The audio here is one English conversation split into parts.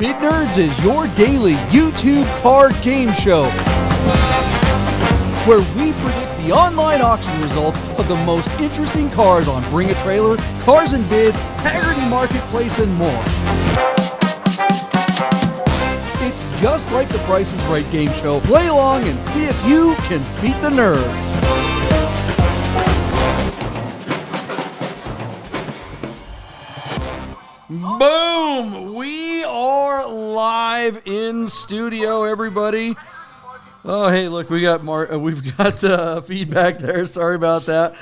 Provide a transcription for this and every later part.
Bit Nerds is your daily YouTube car game show, where we predict the online auction results of the most interesting cars on Bring a Trailer, Cars and Bids, Hagerty Marketplace, and more. It's just like the Price is Right game show. Play along and see if you can beat the nerds. Boom! We are live in studio, everybody. Oh, hey, look, we've got feedback there. Sorry about that.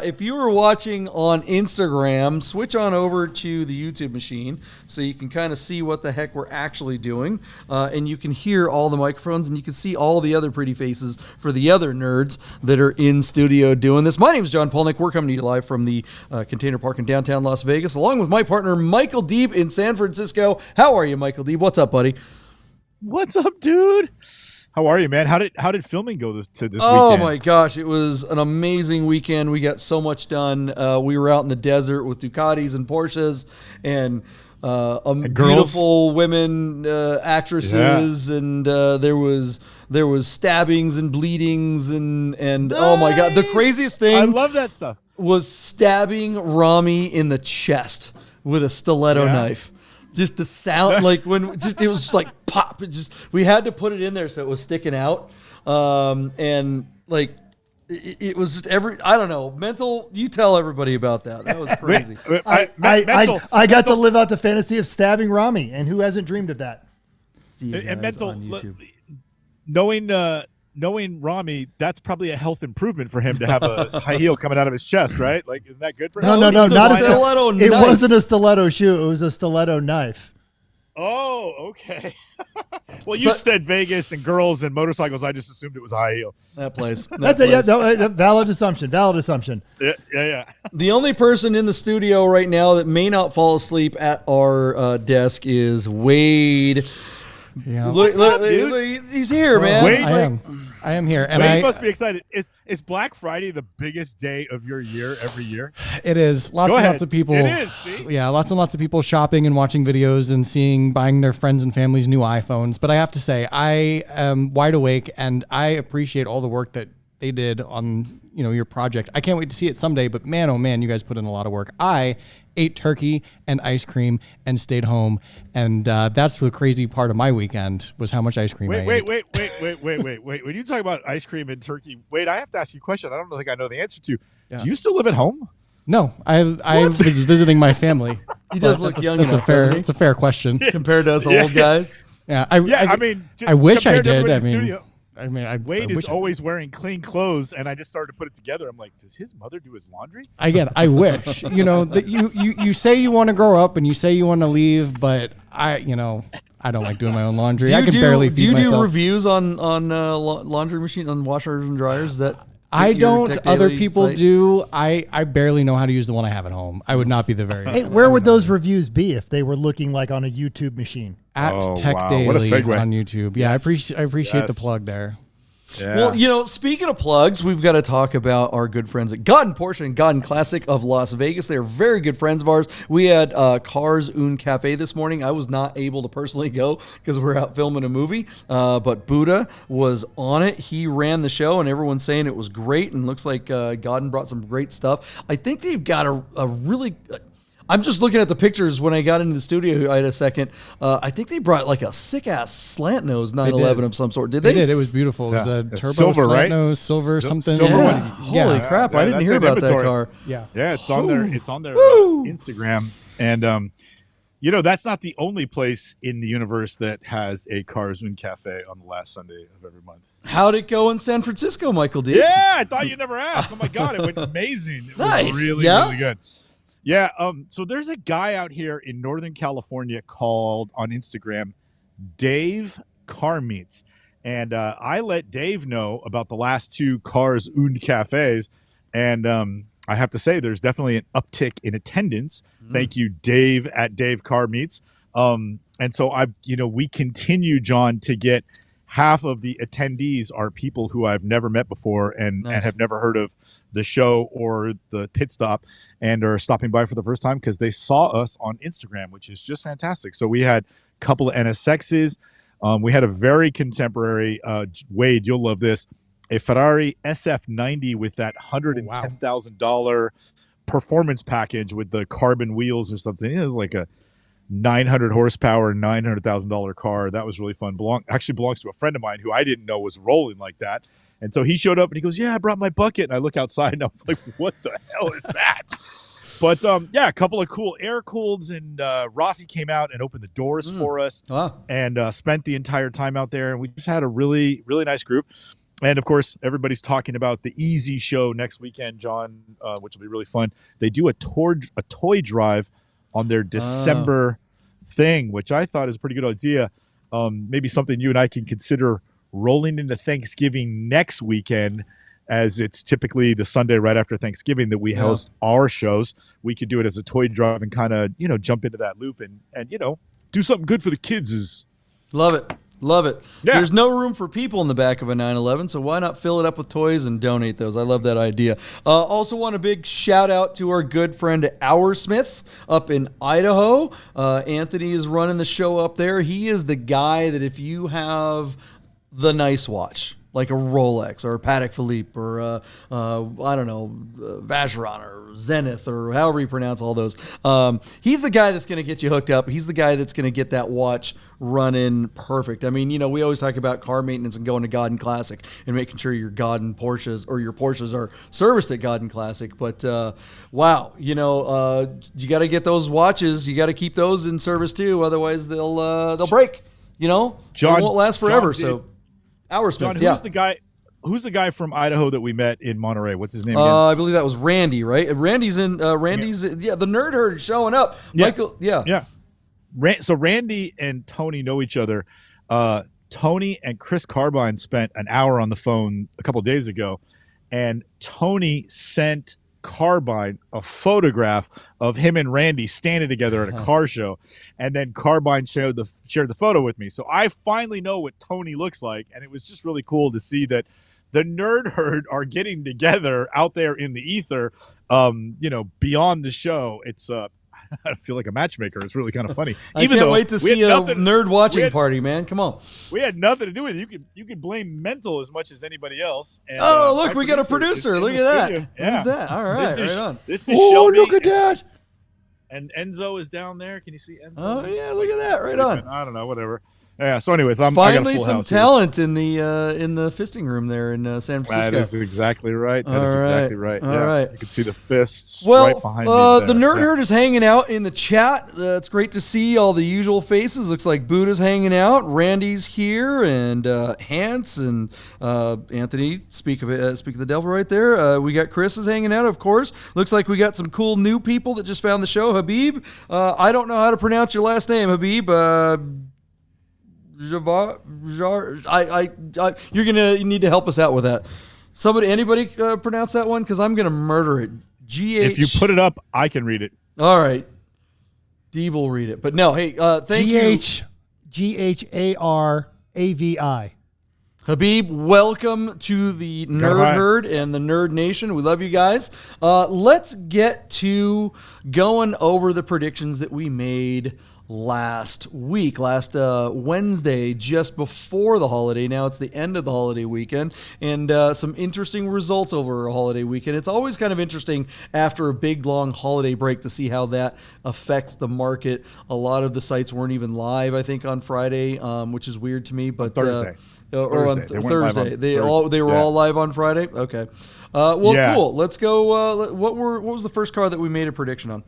If you were watching on Instagram, switch on over to the YouTube machine so you can kind of see what the heck we're actually doing. And you can hear all the microphones, and you can see all the other pretty faces for the other nerds that are in studio doing this. My name is John Polnick. We're coming to you live from the Container Park in downtown Las Vegas, along with my partner, Michael Deeb in San Francisco. How are you, Michael Deeb? What's up, buddy? What's up, dude? How are you, man? How did filming go this weekend? Oh my gosh, it was an amazing weekend. We got so much done. We were out in the desert with Ducatis and Porsches and beautiful women actresses, and there was stabbings and bleedings and nice. Oh my god, the craziest thing, I love that stuff, was stabbing Rami in the chest with a stiletto knife. Just the sound, like when it was just like pop. We had to put it in there so it was sticking out, and like it was just I don't know, mental. You tell everybody about that. That was crazy. I got to live out the fantasy of stabbing Rami, and who hasn't dreamed of that? See you guys mental, on YouTube. Knowing Rami, that's probably a health improvement for him to have a high heel coming out of his chest, right? Like, isn't that good for him? No, not a stiletto knife. It wasn't a stiletto shoe. It was a stiletto knife. Oh, okay. Well, you said Vegas and girls and motorcycles. I just assumed it was a high heel. That place. That's a valid assumption. Yeah. The only person in the studio right now that may not fall asleep at our desk is Wade. Yeah. What's up, dude? He's here, man. Wade, I am here, and Wade must be excited. Is Black Friday the biggest day of your year every year? It is. Lots of people. It is. See? Yeah, lots and lots of people shopping and watching videos and buying their friends and family's new iPhones. But I have to say, I am wide awake, and I appreciate all the work that they did on your project. I can't wait to see it someday. But man, oh man, you guys put in a lot of work. I ate turkey and ice cream and stayed home, and that's the crazy part of my weekend was how much ice cream I ate. Wait. When you talk about ice cream and turkey, wait, I have to ask you a question. I don't think I know the answer to. Yeah. Do you still live at home? No, I was visiting my family. He does look young enough. It's a fair question compared to us old guys. Yeah, I wish I did. Wade is always wearing clean clothes, and I just started to put it together. I'm like, does his mother do his laundry? Again, I wish. That you say you want to grow up and you say you want to leave, but I don't like doing my own laundry. I can barely feed myself. Do you do reviews on laundry machine, on washers and dryers? I don't. Other people do. I barely know how to use the one I have at home. I would not be the very. Hey, where would those reviews be if they were looking like on a YouTube machine? At Tech Daily on YouTube. Yeah, yes. I appreciate the plug there. Yeah. Well, speaking of plugs, we've got to talk about our good friends at Godden Porsche and Godden Classic of Las Vegas. They're very good friends of ours. We had Cars Un Cafe this morning. I was not able to personally go because we're out filming a movie, but Buddha was on it. He ran the show, and everyone's saying it was great, and looks like Godden brought some great stuff. I think they've got a really... I'm just looking at the pictures when I got into the studio. I had a second. I think they brought like a sick-ass slant nose 911 of some sort. Did they? They did. It was beautiful. It was a turbo silver, slant right? nose, silver something. Silver one. Holy crap! I didn't hear about that car. Yeah, it's on their Instagram, and that's not the only place in the universe that has a Cars Un Cafe on the last Sunday of every month. How'd it go in San Francisco, Michael D? Yeah, I thought you'd never ask. Oh my God, it went amazing. It was really good. Yeah, so there's a guy out here in Northern California called on Instagram Dave Car Meets. And I let Dave know about the last two Cars Un Cafes. And I have to say there's definitely an uptick in attendance. Thank you, Dave at Dave Car Meets. And so we continue, John, to get half of the attendees are people who I've never met before and have never heard of the show or the pit stop and are stopping by for the first time because they saw us on Instagram, which is just fantastic. So we had couple of NSXs. We had a very contemporary, Wade, you'll love this, a Ferrari SF90 with that $110,000 performance package with the carbon wheels or something. It was like a 900 horsepower, $900,000 car. That was really fun. Actually belongs to a friend of mine who I didn't know was rolling like that. And so he showed up and he goes, yeah, I brought my bucket. And I look outside and I was like, what the hell is that? But yeah, a couple of cool air cooleds, and Rafi came out and opened the doors for us and spent the entire time out there. And we just had a really, really nice group. And of course, everybody's talking about the Easy Show next weekend, John, which will be really fun. They do a toy drive on their December thing, which I thought is a pretty good idea. Maybe something you and I can consider rolling into Thanksgiving next weekend, as it's typically the Sunday right after Thanksgiving that we host our shows. We could do it as a toy drive and kind of, jump into that loop and do something good for the kids. Love it. Love it. Yeah. There's no room for people in the back of a 911, so why not fill it up with toys and donate those? I love that idea. Also want a big shout out to our good friend Our Smiths up in Idaho. Anthony is running the show up there. He is the guy that if you have the nice watch, like a Rolex or a Patek Philippe or I don't know, Vacheron or Zenith or however you pronounce all those. He's the guy that's going to get you hooked up. He's the guy that's going to get that watch running perfect. I mean, we always talk about car maintenance and going to Godden Classic and making sure your Godden Porsches or your Porsches are serviced at Godden Classic. But wow, you got to get those watches. You got to keep those in service too, otherwise they'll break. John, they won't last forever. So. Our Smith, John, who's the guy from Idaho that we met in Monterey? What's his name again? I believe that was Randy, right? Randy's the Nerd Herd is showing up. Yeah. Michael, So Randy and Tony know each other. Tony and Chris Carbine spent an hour on the phone a couple of days ago, and Tony sent Carbine a photograph of him and Randy standing together at a car show, and then Carbine shared the photo with me. So I finally know what Tony looks like, and it was just really cool to see that the Nerd Herd are getting together out there in the ether. Beyond the show, it's I feel like a matchmaker. It's really kind of funny. I can't wait to see a nerd watching party, man. Come on. We had nothing to do with it. You can blame mental as much as anybody else. And, look, we got a producer. Look at that. Yeah. Who's that? All right, right on. This is Shelby. Look at that. And Enzo is down there. Can you see Enzo? Oh, yeah, look at that. Right on. I don't know, whatever. Yeah, so anyways, I finally got a full some house talent here. in the fisting room there in San Francisco. That is exactly right. That is exactly right. All right. You can see the fists right behind me there. The Nerd Herd is hanging out in the chat. It's great to see all the usual faces. Looks like Buddha's hanging out. Randy's here, and Hans and Anthony. Speak of the devil right there. We got Chris is hanging out, of course. Looks like we got some cool new people that just found the show. Habib. I don't know how to pronounce your last name, Habib. You're gonna need to help us out with that. Anybody pronounce that one? Because I'm gonna murder it. If you put it up, I can read it. All right, Deeb will read it. But no, hey, thank you. GHARAVI. Habib, welcome to the Nerd Herd and the Nerd Nation. We love you guys. Let's get to going over the predictions that we made last Wednesday, just before the holiday. Now it's the end of the holiday weekend, and some interesting results over a holiday weekend. It's always kind of interesting after a big, long holiday break to see how that affects the market. A lot of the sites weren't even live, I think, on Friday, which is weird to me. But Thursday. Or on Thursday. They were all live on Friday? Okay. Cool. Let's go. What was the first car that we made a prediction on?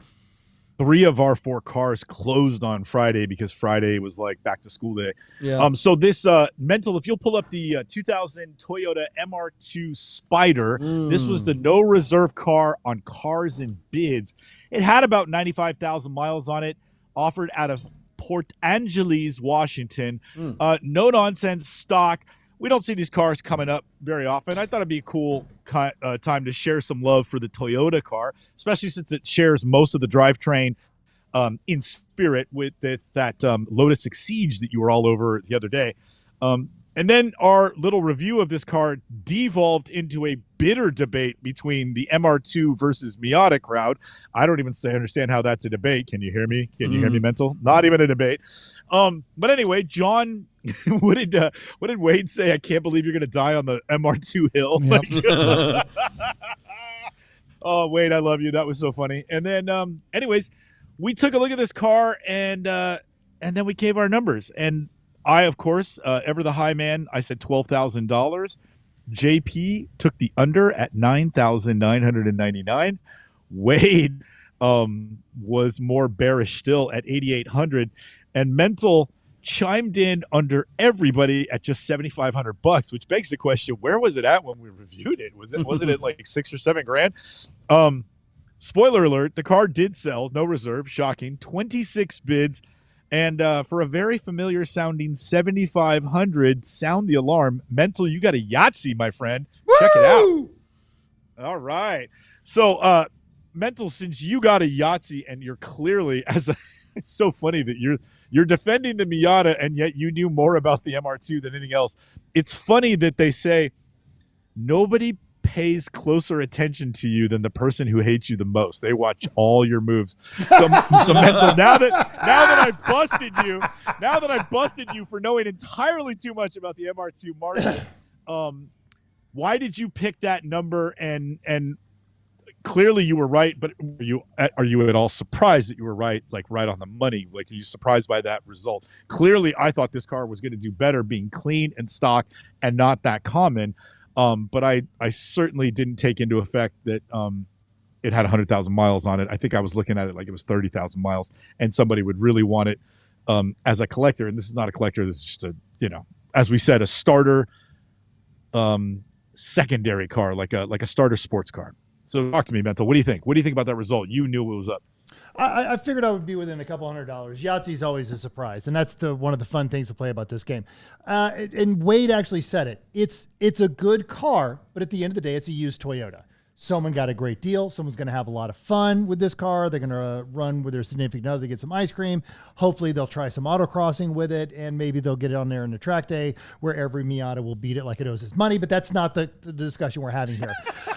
3 of our 4 cars closed on Friday because Friday was like back to school day. Yeah. So this mental, if you'll pull up the 2000 Toyota MR2 Spider, this was the no reserve car on Cars and Bids. It had about 95,000 miles on it, offered out of Port Angeles, Washington. No nonsense stock. We don't see these cars coming up very often. I thought it'd be a cool time to share some love for the Toyota car, especially since it shares most of the drivetrain in spirit with that Lotus Exige that you were all over the other day. And then our little review of this car devolved into a bitter debate between the MR2 versus Miata crowd. I don't even understand how that's a debate. Can you hear me? Can you hear me, Mental? Not even a debate. But anyway, John, what did Wade say? I can't believe you're going to die on the MR2 hill. Yep. Oh, Wade, I love you. That was so funny. And then, anyways, we took a look at this car and then we gave our numbers. And I, of course, ever the high man, I said $12,000. JP took the under at $9,999. Wade was more bearish still at $8,800, and Mental chimed in under everybody at just $7,500, which begs the question: where was it at when we reviewed it? Was it at like $6 or $7 grand? Spoiler alert: the car did sell, no reserve. Shocking. 26 bids. And for a very familiar sounding 7,500, sound the alarm. Mental, you got a Yahtzee, my friend. Woo! Check it out. All right. So, Mental, since you got a Yahtzee and you're clearly it's so funny that you're defending the Miata and yet you knew more about the MR2 than anything else. It's funny that they say nobody pays closer attention to you than the person who hates you the most. They watch all your moves. So Mental, now that I busted you for knowing entirely too much about the MR2 market, why did you pick that number? And clearly you were right, but are you at all surprised that you were right, like right on the money? Like, are you surprised by that result? Clearly, I thought this car was going to do better being clean and stock and not that common. But I certainly didn't take into effect that it had 100,000 miles on it. I think I was looking at it like it was 30,000 miles, and somebody would really want it as a collector. And this is not a collector. This is just as we said, a starter secondary car, like a starter sports car. So talk to me, Mental. What do you think? What do you think about that result? You knew it was up. I figured I would be within a couple $100. Yahtzee is always a surprise, and that's one of the fun things to play about this game. And Wade actually said it. It's a good car, but at the end of the day, it's a used Toyota. Someone got a great deal. Someone's going to have a lot of fun with this car. They're going to run with their significant other to get some ice cream. Hopefully, they'll try some autocrossing with it, and maybe they'll get it on there in the track day where every Miata will beat it like it owes its money. But that's not the discussion we're having here.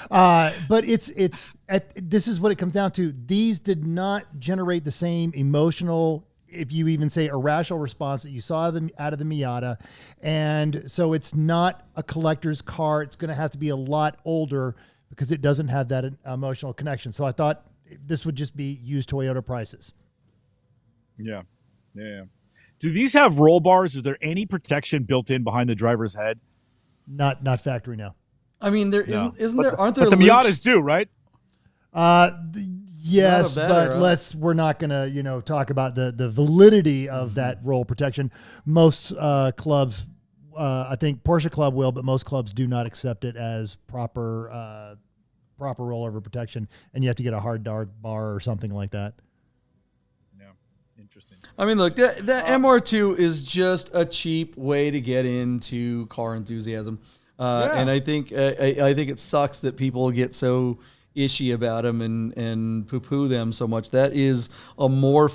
But this is what it comes down to. These did not generate the same emotional, if you even say irrational response that you saw out of the Miata. And so it's not a collector's car. It's going to have to be a lot older because it doesn't have that emotional connection. So I thought this would just be used Toyota prices. Yeah. Do these have roll bars? Is there any protection built in behind the driver's head? Not factory, no. I mean, there isn't there? Aren't there? But the Miatas do, right? Yes, but we're not going to talk about the validity of that roll protection. Most clubs, I think Porsche Club will, but most clubs do not accept it as proper rollover protection, and you have to get a hard bar or something like that. Yeah, interesting. I mean, look, the MR2 is just a cheap way to get into car enthusiasm, and I think it sucks that people get so ishy about them and poo-poo them so much. That is a more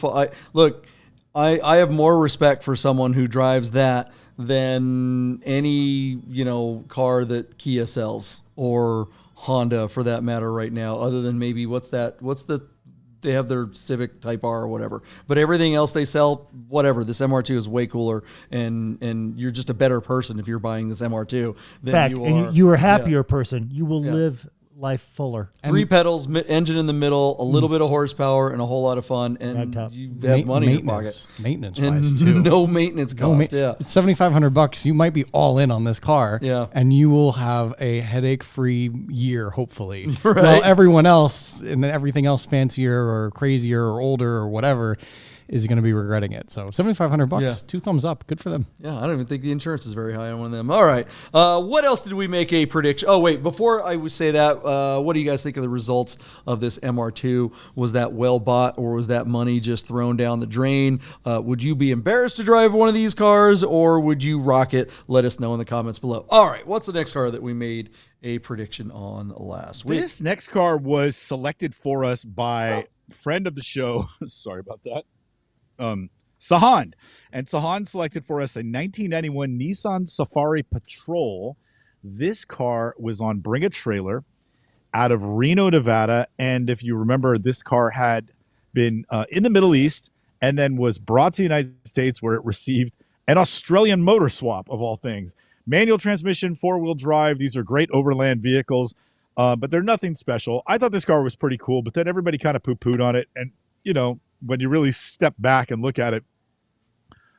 I have more respect for someone who drives that than any car that Kia sells or Honda for that matter right now, other than maybe they have their Civic Type R or whatever, but everything else they sell, whatever. This MR2 is way cooler, and you're just a better person if you're buying this MR2 than you are. And you are a happier person. You will live life fuller. 3 pedals, engine in the middle, a little bit of horsepower, and a whole lot of fun, and you have money in your pocket. Maintenance and wise too. No maintenance cost. It's $7,500. You might be all in on this car. Yeah. And you will have a headache-free year, hopefully. Right. While everyone else and everything else fancier or crazier or older or whatever is going to be regretting it. So $7,500, 2 thumbs up. Good for them. Yeah, I don't even think the insurance is very high on one of them. All right. What else did we make a prediction? Oh, wait. Before I would say that, what do you guys think of the results of this MR2? Was that well bought, or was that money just thrown down the drain? Would you be embarrassed to drive one of these cars, or would you rock it? Let us know in the comments below. All right. What's the next car that we made a prediction on last week? This next car was selected for us by friend of the show. Sorry about that. Sahan. And Sahan selected for us a 1991 Nissan Safari Patrol. This car was on Bring a Trailer out of Reno, Nevada. And if you remember, this car had been in the Middle East and then was brought to the United States, where it received an Australian motor swap, of all things. Manual transmission, four-wheel drive. These are great overland vehicles, but they're nothing special. I thought this car was pretty cool, but then everybody kind of poo-pooed on it. And, you know, when you really step back and look at it,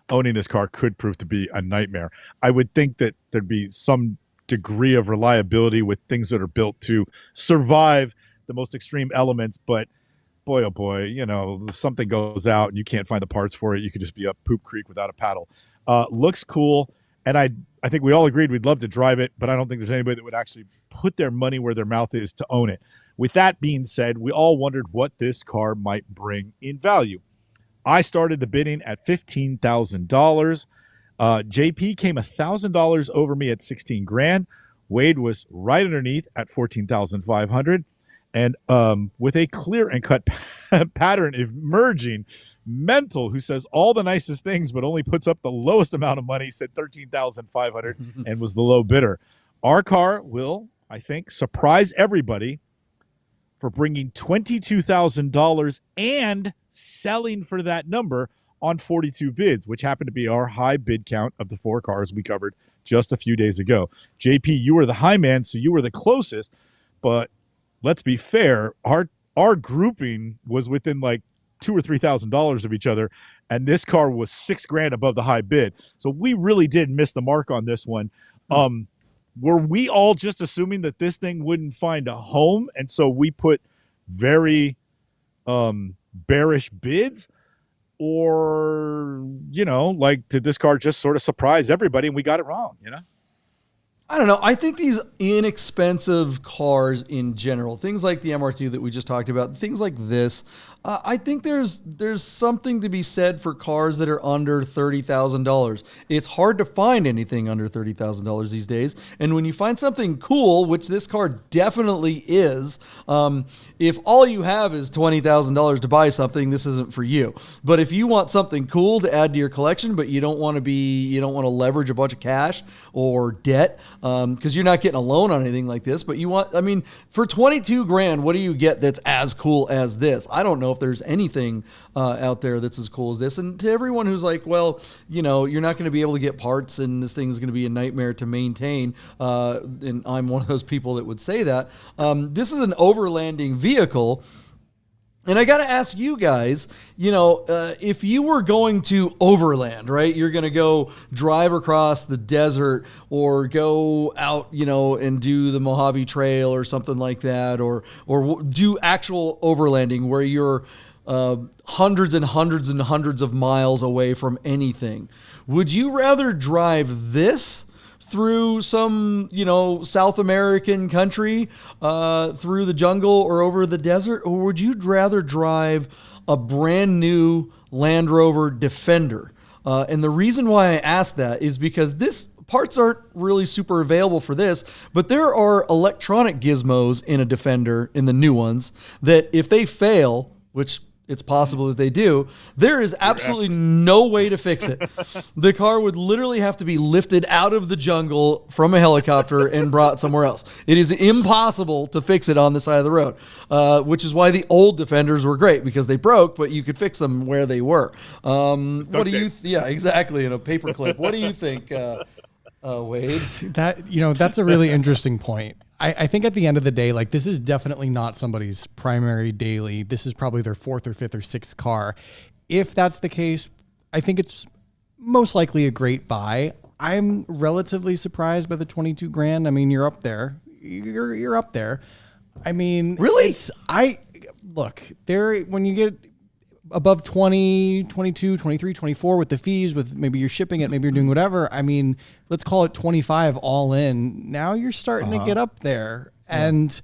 owning this car could prove to be a nightmare. I would think that there'd be some degree of reliability with things that are built to survive the most extreme elements, but boy, oh boy, you know, if something goes out and you can't find the parts for it, you could just be up poop creek without a paddle. Looks cool, and I think we all agreed we'd love to drive it, but I don't think there's anybody that would actually put their money where their mouth is to own it. With that being said, we all wondered what this car might bring in value. I started the bidding at $15,000. JP came $1,000 over me at 16 grand. Wade was right underneath at 14,500. And with a clear and cut pattern emerging, Mental, who says all the nicest things but only puts up the lowest amount of money, said 13,500 and was the low bidder. Our car will, I think, surprise everybody for bringing $22,000 and selling for that number on 42 bids, which happened to be our high bid count of the 4 cars we covered just a few days ago. JP, you were the high man, so you were the closest, but let's be fair, our grouping was within like $2,000 or $3,000 of each other, and this car was $6 grand above the high bid. So we really did miss the mark on this one. Were we all just assuming that this thing wouldn't find a home, and so we put very bearish bids? Or, you know, like, did this car just sort of surprise everybody and we got it wrong, you know? I don't know. I think these inexpensive cars in general, things like the MR2 that we just talked about, things like this, I think there's something to be said for cars that are under $30,000. It's hard to find anything under $30,000 these days. And when you find something cool, which this car definitely is, if all you have is $20,000 to buy something, this isn't for you. But if you want something cool to add to your collection, but you don't want to leverage a bunch of cash or debt, because you're not getting a loan on anything like this, but you want, I mean, for 22 grand, what do you get that's as cool as this? I don't know if there's anything out there that's as cool as this. And to everyone who's like, well, you know, you're not going to be able to get parts and this thing's going to be a nightmare to maintain. And I'm one of those people that would say that. This is an overlanding vehicle. And I got to ask you guys, you know, if you were going to overland, right, you're going to go drive across the desert or go out, you know, and do the Mojave Trail or something like that, or do actual overlanding where you're hundreds and hundreds and hundreds of miles away from anything. Would you rather drive this through some, you know, South American country, through the jungle or over the desert? Or would you rather drive a brand new Land Rover Defender? And the reason why I ask that is because parts aren't really super available for this, but there are electronic gizmos in a Defender, in the new ones, that if they fail, which it's possible that they do, there is absolutely no way to fix it. The car would literally have to be lifted out of the jungle from a helicopter and brought somewhere else. It is impossible to fix it on the side of the road, which is why the old Defenders were great, because they broke, but you could fix them where they were. What do you? Yeah, exactly. In a paperclip. What do you think, Wade? That's a really interesting point. I think at the end of the day, like, this is definitely not somebody's primary daily. This is probably their 4th or 5th or 6th car. If that's the case, I think it's most likely a great buy. I'm relatively surprised by the 22 grand. I mean, you're up there. You're up there. I mean, really? When you get above 20, 22, 23, 24 with the fees, with maybe you're shipping it, maybe you're doing whatever. I mean, let's call it 25 all in. Now you're starting to get up there. Yeah. And,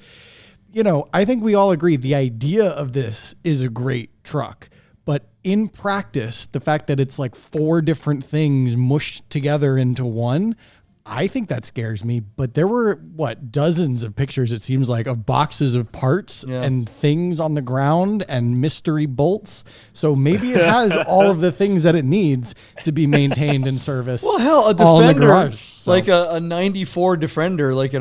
you know, I think we all agree the idea of this is a great truck. But in practice, the fact that it's like 4 different things mushed together into one, I think that scares me, but there were dozens of pictures, it seems like, of boxes of parts and things on the ground and mystery bolts. So maybe it has all of the things that it needs to be maintained and serviced. Well, hell, a all in the Defender, garage, so. like a 94 Defender, like a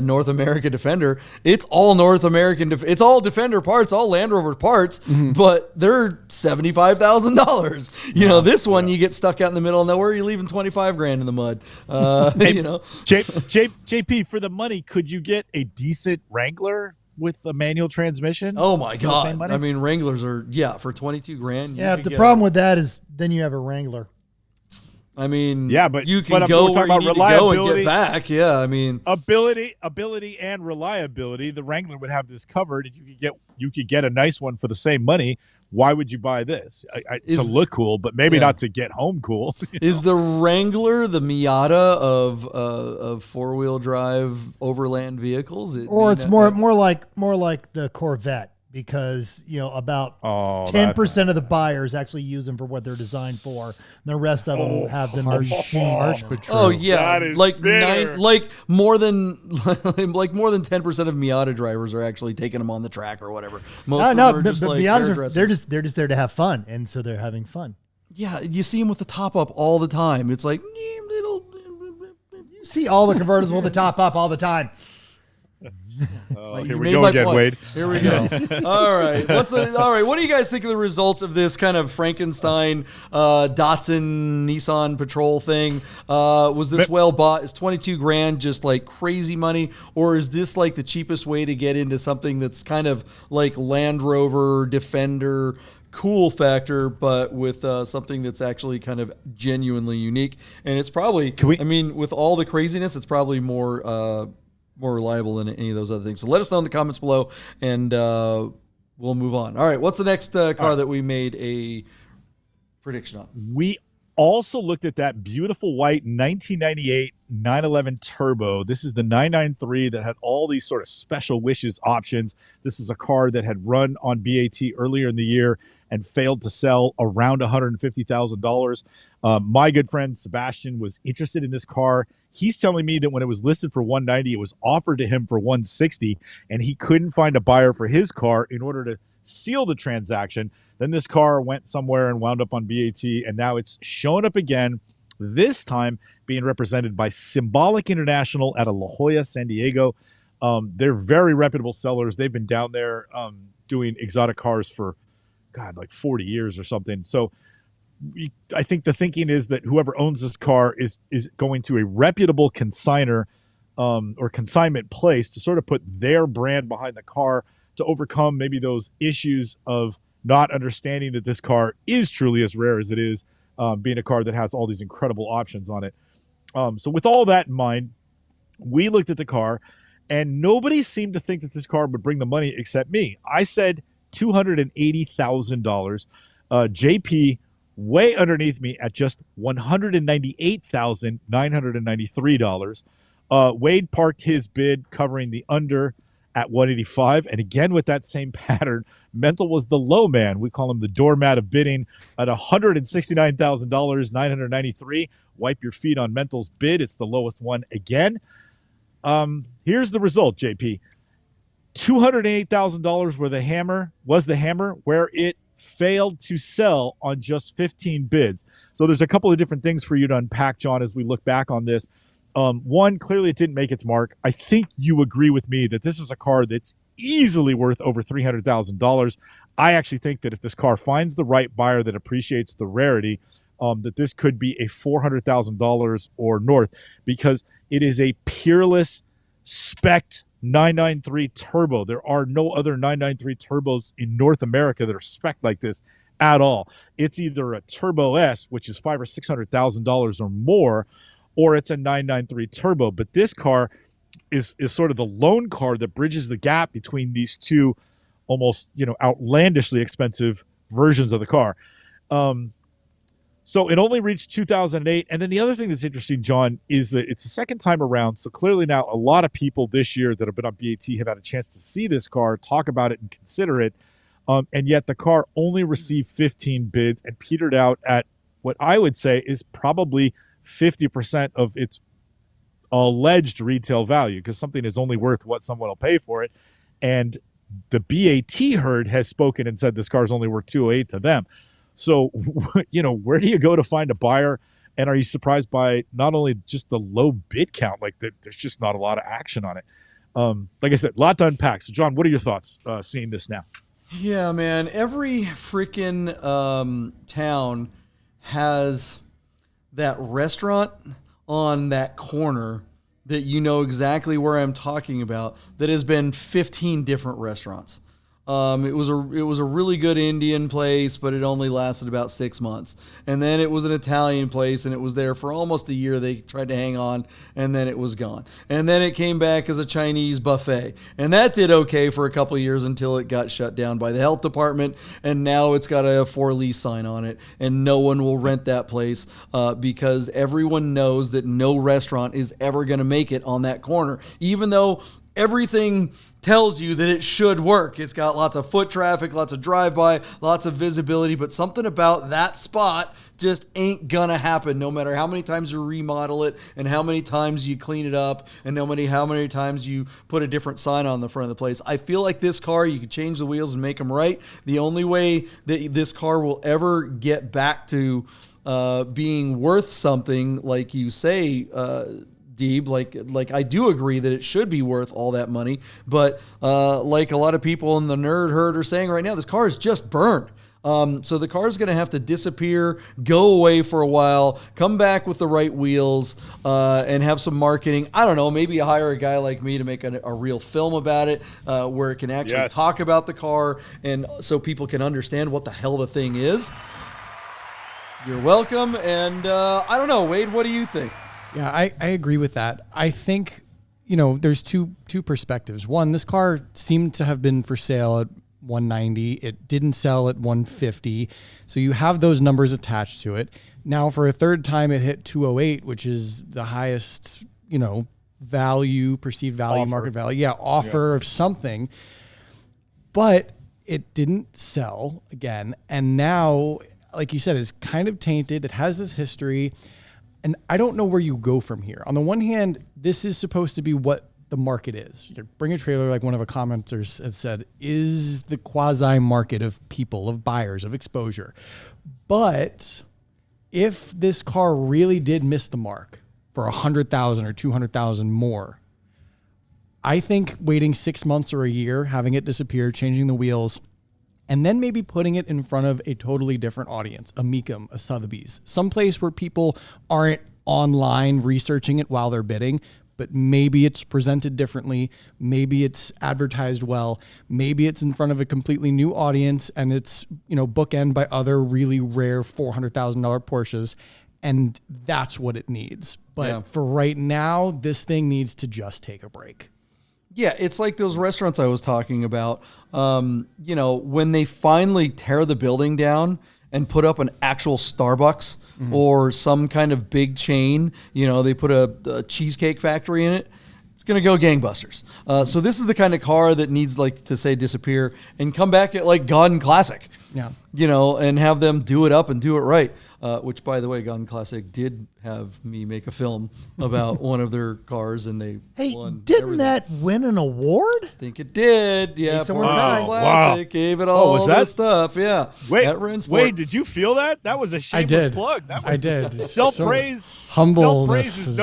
North America Defender, it's all North American. It's all Defender parts, all Land Rover parts, but they're $75,000. You know, this one you get stuck out in the middle, and then where are you leaving $25,000 in the mud? You know, JP, for the money, could you get a decent Wrangler with a manual transmission? Oh my God! I mean, Wranglers are for $22,000. Yeah, the problem with that is then you have a Wrangler. I mean, but you can I'm go talking where about you need to go and reliability. get back. Yeah, I mean, ability and reliability. The Wrangler would have this covered, and you could get a nice one for the same money. Why would you buy this? To look cool, but maybe not to get home cool. Is the Wrangler the Miata of four-wheel drive overland vehicles? Or it's more like the Corvette, because about 10% of the buyers actually use them for what they're designed for. And the rest of them have them harsh but true. Oh yeah, That is like bitter. more than 10% of Miata drivers are actually taking them on the track or whatever. Most of them are just like they're just there to have fun, and so they're having fun. Yeah, you see them with the top up all the time. It's like little. You see all the convertibles with the top up all the time. Here we go again, point. Wade. Here we go. All right. What do you guys think of the results of this kind of Frankenstein Datsun Nissan Patrol thing? Was this well bought? Is $22,000 just like crazy money, or is this like the cheapest way to get into something that's kind of like Land Rover Defender cool factor, but with something that's actually kind of genuinely unique? And it's probably, with all the craziness, it's probably more reliable than any of those other things. So let us know in the comments below, and we'll move on. All right, what's the next car that we made a prediction on? We also looked at that beautiful white 1998 911 Turbo. This is the 993 that had all these sort of special wishes options. This is a car that had run on BAT earlier in the year and failed to sell around $150,000. My good friend Sebastian was interested in this car. He's telling me that when it was listed for $190, it was offered to him for $160, and he couldn't find a buyer for his car in order to seal the transaction. Then this car went somewhere and wound up on BAT, and now it's shown up again, this time being represented by Symbolic International out of La Jolla, San Diego. They're very reputable sellers. They've been down there doing exotic cars for, like 40 years or something. So I think the thinking is that whoever owns this car is going to a reputable consignor or consignment place to sort of put their brand behind the car to overcome maybe those issues of not understanding that this car is truly as rare as it is, being a car that has all these incredible options on it. So with all that in mind, we looked at the car, and nobody seemed to think that this car would bring the money except me. I said $280,000. JP way underneath me at just $198,993. Wade parked his bid covering the under at 185, and again with that same pattern, Mental was the low man. We call him the doormat of bidding at $169,000, 993. Wipe your feet on Mental's bid. It's the lowest one again. Here's the result, JP. $208,000 was the hammer where it failed to sell on just 15 bids. So there's a couple of different things for you to unpack, John, as we look back on this. One, clearly it didn't make its mark. I think you agree with me that this is a car that's easily worth over $300,000. I actually think that if this car finds the right buyer that appreciates the rarity, that this could be a $400,000 or north, because it is a peerless spec 993 turbo. There are no other 993 turbos in North America that are spec like this at all. It's either a Turbo S, which is $500,000 or $600,000 or more, or it's a 993 turbo. But this car is sort of the lone car that bridges the gap between these two almost, outlandishly expensive versions of the car. So it only reached 2008. And then the other thing that's interesting, John, is that it's the second time around. So clearly now a lot of people this year that have been on BAT have had a chance to see this car, talk about it, and consider it. And yet the car only received 15 bids and petered out at what I would say is probably 50% of its alleged retail value, because something is only worth what someone will pay for it. And the BAT herd has spoken and said this car is only worth 208 to them. So, where do you go to find a buyer? And are you surprised by not only just the low bid count, like there's just not a lot of action on it? Like I said, a lot to unpack. So, John, what are your thoughts seeing this now? Yeah, man. Every freaking town has that restaurant on that corner that you know exactly where I'm talking about, that has been 15 different restaurants. It was a really good Indian place, but it only lasted about 6 months. And then it was an Italian place, and it was there for almost a year. They tried to hang on, and then it was gone. And then it came back as a Chinese buffet, and that did okay for a couple of years until it got shut down by the health department. And now it's got a for lease sign on it, and no one will rent that place because everyone knows that no restaurant is ever going to make it on that corner, even though everything tells you that it should work. It's got lots of foot traffic, lots of drive-by, lots of visibility, but something about that spot just ain't gonna happen no matter how many times you remodel it and how many times you clean it up and how many times you put a different sign on the front of the place. I feel like this car, you can change the wheels and make them right. The only way that this car will ever get back to being worth something, like you say, Deeb, like I do agree that it should be worth all that money, but like a lot of people in the nerd herd are saying right now, this car is just burned. So the car is going to have to disappear, go away for a while, come back with the right wheels, and have some marketing. I don't know, maybe hire a guy like me to make a real film about it, where it can actually talk about the car, and so people can understand what the hell the thing is. You're welcome, and I don't know, Wade, what do you think? Yeah, I agree with that. I think, there's two perspectives. One, this car seemed to have been for sale at 190. It didn't sell at 150. So you have those numbers attached to it. Now for a third time it hit 208, which is the highest, perceived value, market value. Offer of something. But it didn't sell again. And now, like you said, it's kind of tainted. It has this history. And I don't know where you go from here. On the one hand, this is supposed to be what the market is. You bring a trailer, like one of the commenters has said, is the quasi market of people, of buyers, of exposure. But if this car really did miss the mark for 100,000 or 200,000 more, I think waiting 6 months or a year, having it disappear, changing the wheels, and then maybe putting it in front of a totally different audience, a Mecum, a Sotheby's, someplace where people aren't online researching it while they're bidding, but maybe it's presented differently. Maybe it's advertised well. Maybe it's in front of a completely new audience and it's, bookend by other really rare $400,000 Porsches. And that's what it needs. But for right now, this thing needs to just take a break. Yeah, it's like those restaurants I was talking about. When they finally tear the building down and put up an actual Starbucks or some kind of big chain, they put a cheesecake factory in it, it's going to go gangbusters. So this is the kind of car that needs, like, to say disappear and come back at like Gun Classic. Yeah. And have them do it up and do it right. Which, by the way, Gun Classic did have me make a film about one of their cars, and they won. Didn't everything. that win an award? I think it did. Yeah, Wow. Classic gave it all was that the stuff. Yeah. Wait, did you feel that? That was a shameless plug. I did. Self-praise. Humble. Self-praise is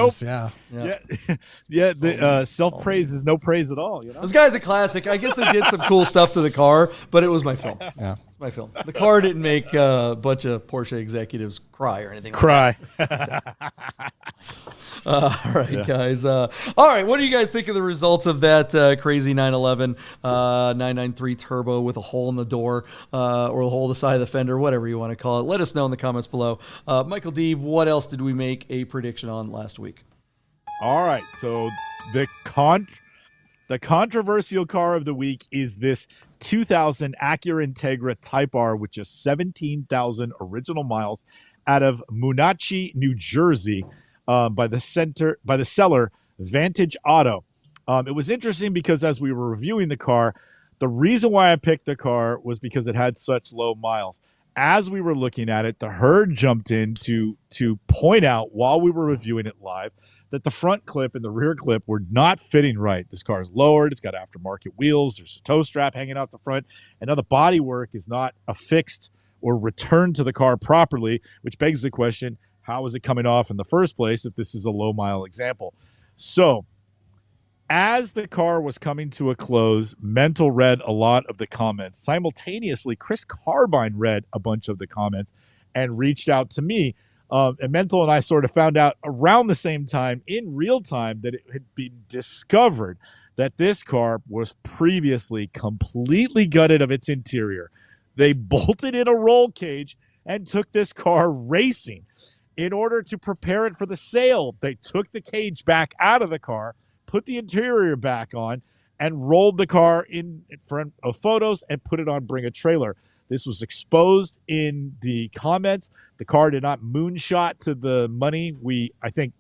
self-praise is no praise at all. This guy's a classic. I guess they did some cool stuff to the car, but it was my film. Yeah. It's my film. The car didn't make a bunch of Porsche executives cry or anything. Cry. All right, guys. All right, what do you guys think of the results of that crazy 911 993 turbo with a hole in the door or a hole in the side of the fender, whatever you want to call it? Let us know in the comments below. Michael D, what else did we make a prediction on last week? All right, so the controversial car of the week is this 2000 Acura Integra Type R with just 17,000 original miles out of Moonachie, New Jersey, by the seller Vantage Auto. It was interesting because as we were reviewing the car, the reason why I picked the car was because it had such low miles. as we were looking at it, the herd jumped in to point out while we were reviewing it live that the front clip and the rear clip were not fitting right. This car is lowered. It's got aftermarket wheels. There's a toe strap hanging out the front. And now the bodywork is not affixed or returned to the car properly, which begs the question, how is it coming off in the first place if this is a low-mile example? So as the car was coming to a close, Mental read a lot of the comments. Simultaneously, Chris Carbine read a bunch of the comments and reached out to me. And Mental and I sort of found out around the same time, in real time, that it had been discovered that this car was previously completely gutted of its interior. They bolted in a roll cage and took this car racing. In order to prepare it for the sale, they took the cage back out of the car, put the interior back on, and rolled the car in front of photos and put it on Bring a Trailer. This was exposed in the comments. The car did not moonshot to the money I think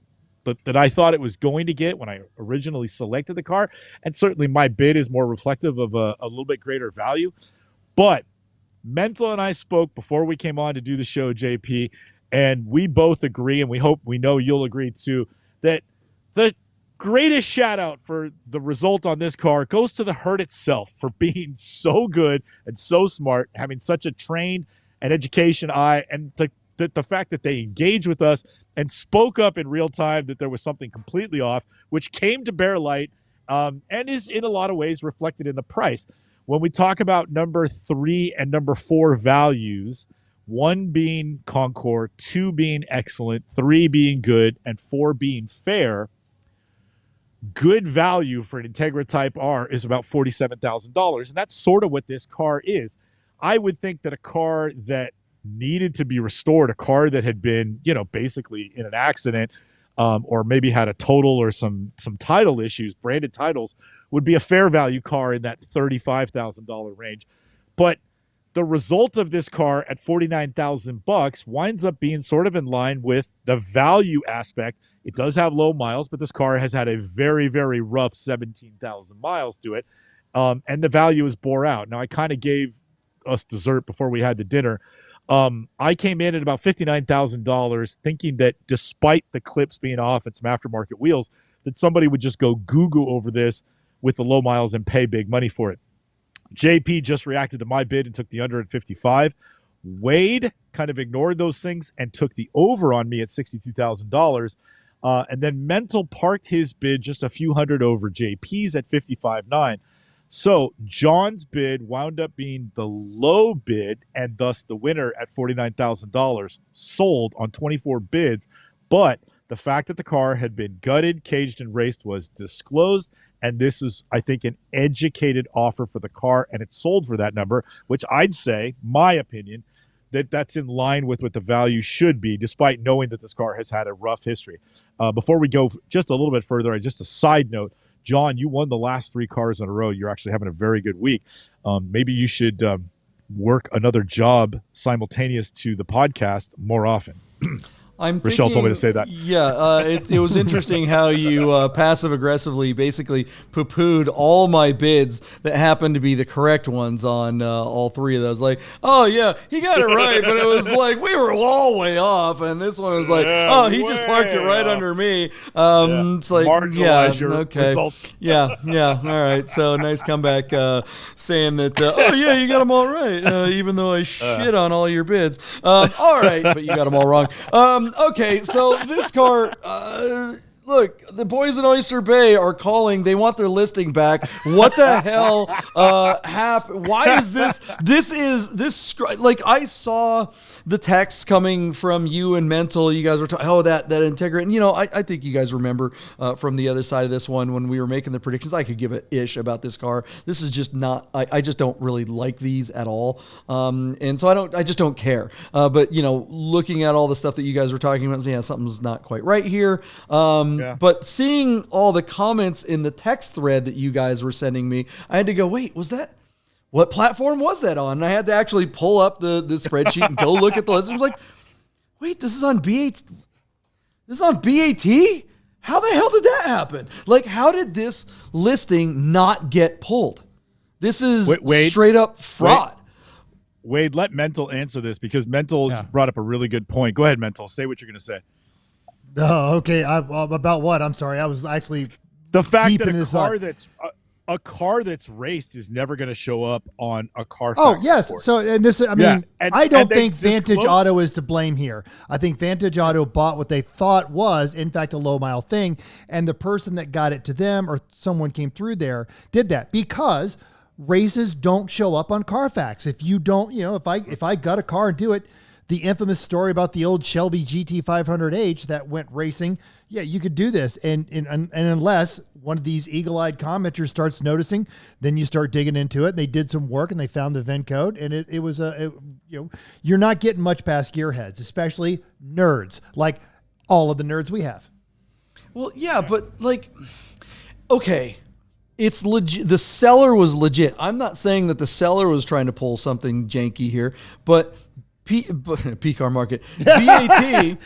that I thought it was going to get when I originally selected the car. And certainly my bid is more reflective of a little bit greater value. But Mental and I spoke before we came on to do the show, JP, and we both agree, and we know you'll agree too, that the greatest shout out for the result on this car goes to the herd itself for being so good and so smart, having such a trained and education eye, and the fact that they engaged with us and spoke up in real time that there was something completely off, which came to bear light and is in a lot of ways reflected in the price. When we talk about number 3 and number 4 values, 1 being Concours, 2 being excellent, 3 being good, and 4 being fair, good value for an Integra Type R is about $47,000, and that's sort of what this car is. I would think that a car that needed to be restored, a car that had been, basically in an accident, or maybe had a total or some title issues, branded titles, would be a fair value car in that $35,000 range. But the result of this car at $49,000 winds up being sort of in line with the value aspect. It does have low miles, but this car has had a very, very rough 17,000 miles to it. And the value is bore out. Now, I kind of gave us dessert before we had the dinner. I came in at about $59,000 thinking that despite the clips being off and some aftermarket wheels, that somebody would just go goo-goo over this with the low miles and pay big money for it. JP just reacted to my bid and took the under at 55. Wade kind of ignored those things and took the over on me at $62,000. And then Mental parked his bid just a few hundred over JP's at 55.9. So John's bid wound up being the low bid and thus the winner at $49,000, sold on 24 bids. But the fact that the car had been gutted, caged, and raced was disclosed. And this is, I think, an educated offer for the car, and it's sold for that number, which I'd say, my opinion, that's in line with what the value should be, despite knowing that this car has had a rough history. Before we go just a little bit further, just a side note, John, you won the last 3 cars in a row. You're actually having a very good week. Maybe you should work another job simultaneous to the podcast more often. Rochelle told me to say that. Yeah, it was interesting how you passive-aggressively basically poo-pooed all my bids that happened to be the correct ones on all 3 of those. Like, oh, yeah, he got it right, but it was like we were all way off, and this one was like, oh, he just parked it right under me. It's like, marginalize your results. Yeah, all right. So nice comeback saying that, oh, yeah, you got them all right, even though I shit on all your bids. All right, but you got them all wrong. Okay, so this car, look, the boys in Oyster Bay are calling. They want their listing back. What the hell happened? Why is this? Like, I saw the text coming from you and Mental. You guys were talking, that Integra. And, I think you guys remember from the other side of this one when we were making the predictions. I could give a ish about this car. This is just not, I just don't really like these at all. And so I just don't care. But, looking at all the stuff that you guys were talking about, something's not quite right here. Yeah. But seeing all the comments in the text thread that you guys were sending me, I had to go, wait, what platform was that on? And I had to actually pull up the spreadsheet and go look at the list. I was like, wait, this is on BAT? This is on BAT? How the hell did that happen? Like, how did this listing not get pulled? This is straight up fraud. Wade, let Mental answer this because Mental brought up a really good point. Go ahead, Mental. Say what you're going to say. Oh, okay. About what? I'm sorry. I was actually the fact that a car that's raced is never going to show up on a Carfax. Oh, yes. report. So, and this, I mean, I don't think Vantage Auto is to blame here. I think Vantage Auto bought what they thought was, in fact, a low mile thing. And the person that got it to them or someone came through there did that because races don't show up on Carfax. If you don't, if I got a car and do it, the infamous story about the old Shelby GT500H that went racing. Yeah, you could do this. And unless one of these eagle-eyed commenters starts noticing, then you start digging into it. And they did some work and they found the VIN code. And it was you're not getting much past gearheads, especially nerds, like all of the nerds we have. Well, yeah, but okay, it's legit. The seller was legit. I'm not saying that the seller was trying to pull something janky here, but PCAR market, BAT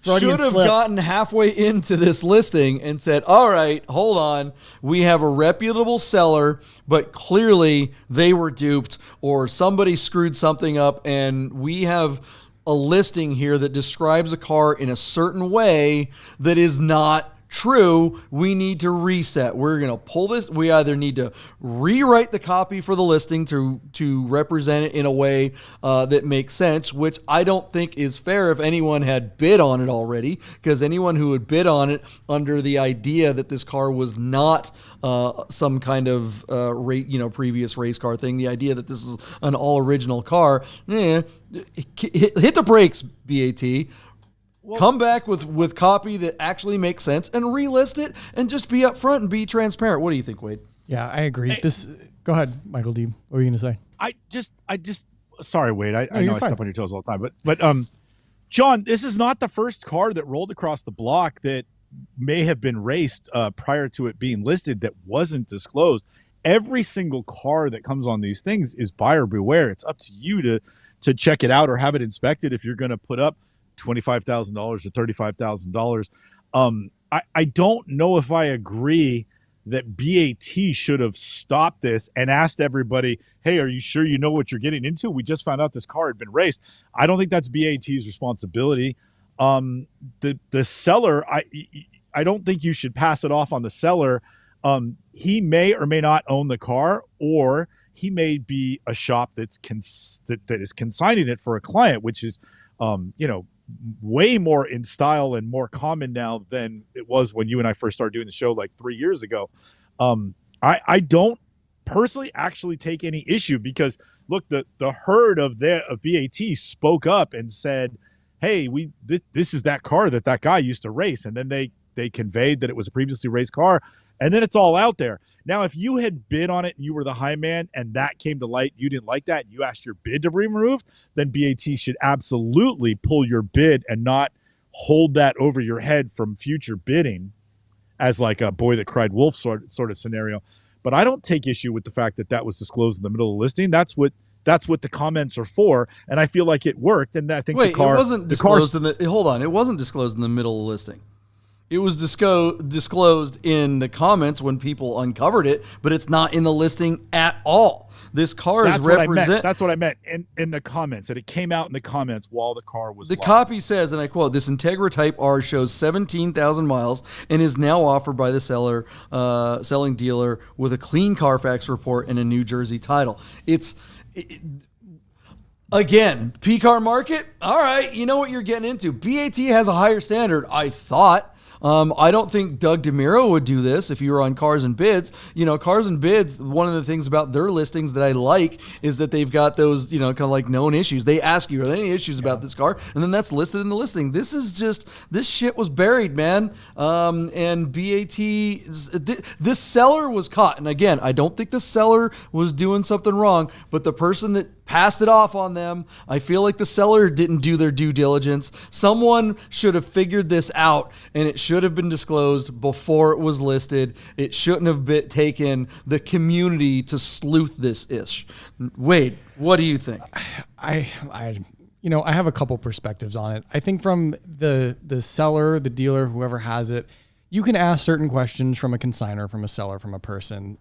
should have gotten halfway into this listing and said, all right, hold on. We have a reputable seller, but clearly they were duped or somebody screwed something up. And we have a listing here that describes a car in a certain way that is not true. We need to reset. We're going to pull this. We either need to rewrite the copy for the listing to represent it in a way that makes sense, which I don't think is fair if anyone had bid on it already, because anyone who would bid on it under the idea that this car was not some kind of previous race car thing, the idea that this is an all original car, hit the brakes, BAT. Well, come back with copy that actually makes sense and relist it and just be upfront and be transparent. What do you think, Wade? Yeah, I agree. Go ahead, Michael D. What were you going to say? I just sorry, Wade. I know I step on your toes all the time, but John, this is not the first car that rolled across the block that may have been raced prior to it being listed that wasn't disclosed. Every single car that comes on these things is buyer beware. It's up to you to check it out or have it inspected if you're going to put up $25,000 or $35,000. I don't know if I agree that BAT should have stopped this and asked everybody, hey, are you sure you know what you're getting into? We just found out this car had been raced. I don't think that's BAT's responsibility. The seller, I don't think you should pass it off on the seller. He may or may not own the car, or he may be a shop that is consigning it for a client, which is way more in style and more common now than it was when you and I first started doing the show like 3 years ago. I don't personally actually take any issue because look, the herd of BAT spoke up and said, hey, this is that car that guy used to race. And then they conveyed that it was a previously raced car. And then it's all out there. Now, if you had bid on it and you were the high man and that came to light, you didn't like that, and you asked your bid to be removed, then BAT should absolutely pull your bid and not hold that over your head from future bidding as like a boy that cried wolf sort of scenario. But I don't take issue with the fact that was disclosed in the middle of the listing. That's what the comments are for, and I feel like it worked. And I think it wasn't disclosed hold on, it wasn't disclosed in the middle of the listing. It was disclosed in the comments when people uncovered it, but it's not in the listing at all. This car is represent. That's what I meant in the comments, that it came out in the comments while the car was The live. copy says, and I quote, "This Integra Type R shows 17,000 miles and is now offered by the selling dealer with a clean Carfax report and a New Jersey title." Again, PCAR market, all right, you know what you're getting into. BAT has a higher standard, I thought. I don't think Doug DeMiro would do this if you were on Cars and Bids. Cars and Bids, one of the things about their listings that I like is that they've got those, kind of like known issues. They ask you, are there any issues about this car? And then that's listed in the listing. This shit was buried, man. And BAT, this seller was caught. And again, I don't think the seller was doing something wrong, but the person that passed it off on them, I feel like the seller didn't do their due diligence. Someone should have figured this out, and it should have been disclosed before it was listed. It shouldn't have taken the community to sleuth this ish. Wade, what do you think? I have a couple perspectives on it. I think from the seller, the dealer, whoever has it, you can ask certain questions from a consignor, from a seller, from a person.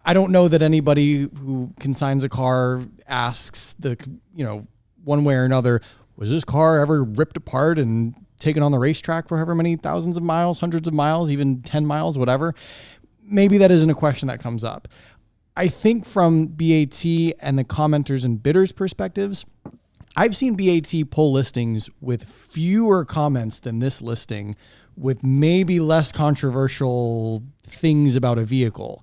I don't know that anybody who consigns a car asks one way or another, was this car ever ripped apart and taken on the racetrack for however many thousands of miles, hundreds of miles, even 10 miles, whatever? Maybe that isn't a question that comes up. I think from BAT and the commenters and bidders perspectives, I've seen BAT pull listings with fewer comments than this listing, with maybe less controversial things about a vehicle.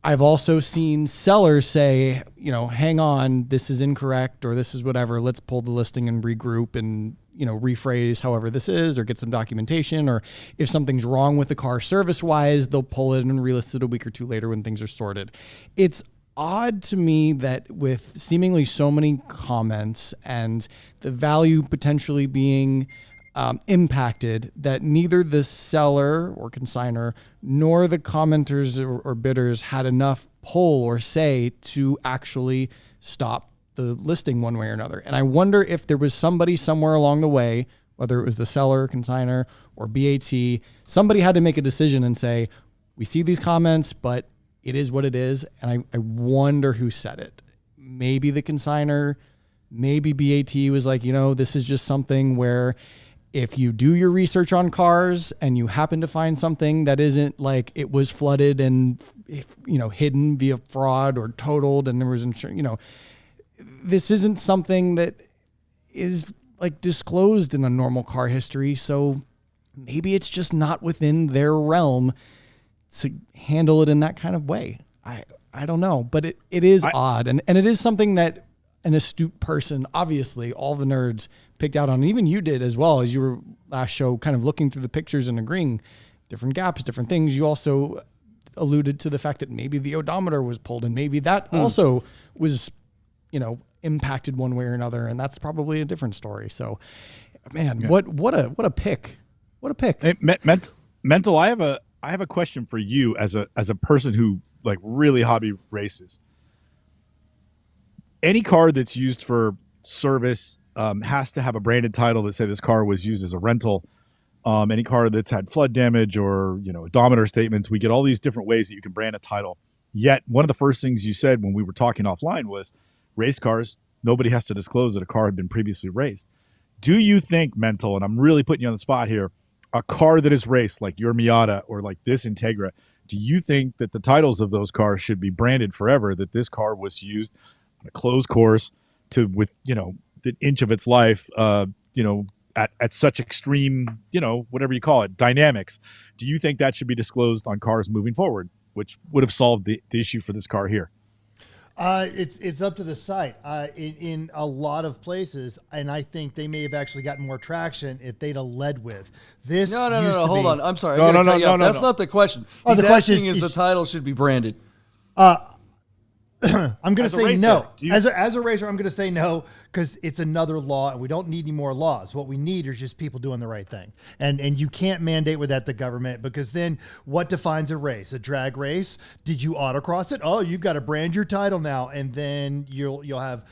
I've also seen sellers say, hang on, this is incorrect or this is whatever. Let's pull the listing and regroup and, rephrase however this is, or get some documentation, or if something's wrong with the car service-wise, they'll pull it and relist it a week or two later when things are sorted. It's odd to me that with seemingly so many comments and the value potentially being impacted, that neither the seller or consigner nor the commenters or bidders had enough pull or say to actually stop the listing one way or another. And I wonder if there was somebody somewhere along the way, whether it was the seller, consigner, or BAT, somebody had to make a decision and say, we see these comments, but it is what it is. And I wonder who said it. Maybe the consigner, maybe BAT was like, this is just something where if you do your research on cars and you happen to find something that isn't like it was flooded and, hidden via fraud or totaled and there was insurance, this isn't something that is like disclosed in a normal car history. So maybe it's just not within their realm to handle it in that kind of way. I don't know, but it is odd. And it is something that an astute person, obviously all the nerds picked out on, and even you did as well, as you were last show kind of looking through the pictures and agreeing different gaps, different things. You also alluded to the fact that maybe the odometer was pulled and maybe that also was, impacted one way or another. And that's probably a different story. So man, what a pick. What a pick. Hey, Mental, I have a question for you as a person who like really hobby races. Any car that's used for service has to have a branded title that say this car was used as a rental. Any car that's had flood damage or odometer statements, we get all these different ways that you can brand a title. Yet one of the first things you said when we were talking offline was race cars, nobody has to disclose that a car had been previously raced. Do you think, Mental, and I'm really putting you on the spot here, a car that is raced like your Miata or like this Integra, do you think that the titles of those cars should be branded forever, that this car was used on a closed course with the inch of its life, at such extreme, whatever you call it, dynamics? Do you think that should be disclosed on cars moving forward, which would have solved the issue for this car here? It's up to the site in a lot of places, and I think they may have actually gotten more traction if they'd have led with this. No. Hold on. I'm sorry. No. That's not the question. He's the question asking is the title should be branded. I'm going to say no. You... As a racer, I'm going to say no, because it's another law, and we don't need any more laws. What we need is just people doing the right thing. And you can't mandate with that the government, because then what defines a race? A drag race? Did you autocross it? Oh, you've got to brand your title now, and then you'll have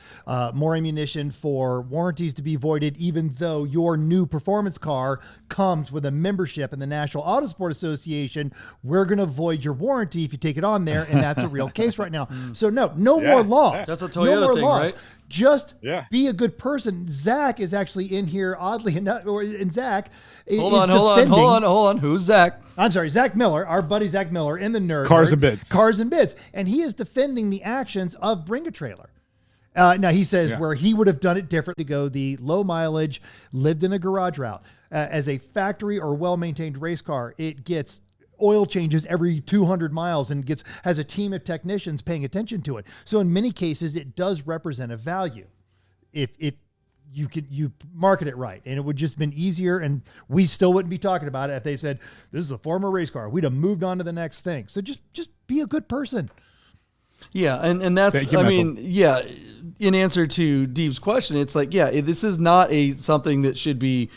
more ammunition for warranties to be voided, even though your new performance car comes with a membership in the National Autosport Association. We're going to void your warranty if you take it on there, and that's a real case right now. So no more laws. That's a Toyota thing, right? Just be a good person. Zach is actually in here, oddly enough, and Zach Hold on. Who's Zach? I'm sorry, Zach Miller, our buddy Zach Miller in the Nerd. Cars and Bids. And he is defending the actions of Bring a Trailer. Now, he says where he would have done it differently, to go the low mileage, lived in a garage route. As a factory or well-maintained race car, it gets oil changes every 200 miles and has a team of technicians paying attention to it. So in many cases, it does represent a value if you market it right. And it would just been easier, and we still wouldn't be talking about it if they said, this is a former race car. We'd have moved on to the next thing. So just be a good person. Yeah, and that's, in answer to Deeb's question, it's like, this is not something that should be,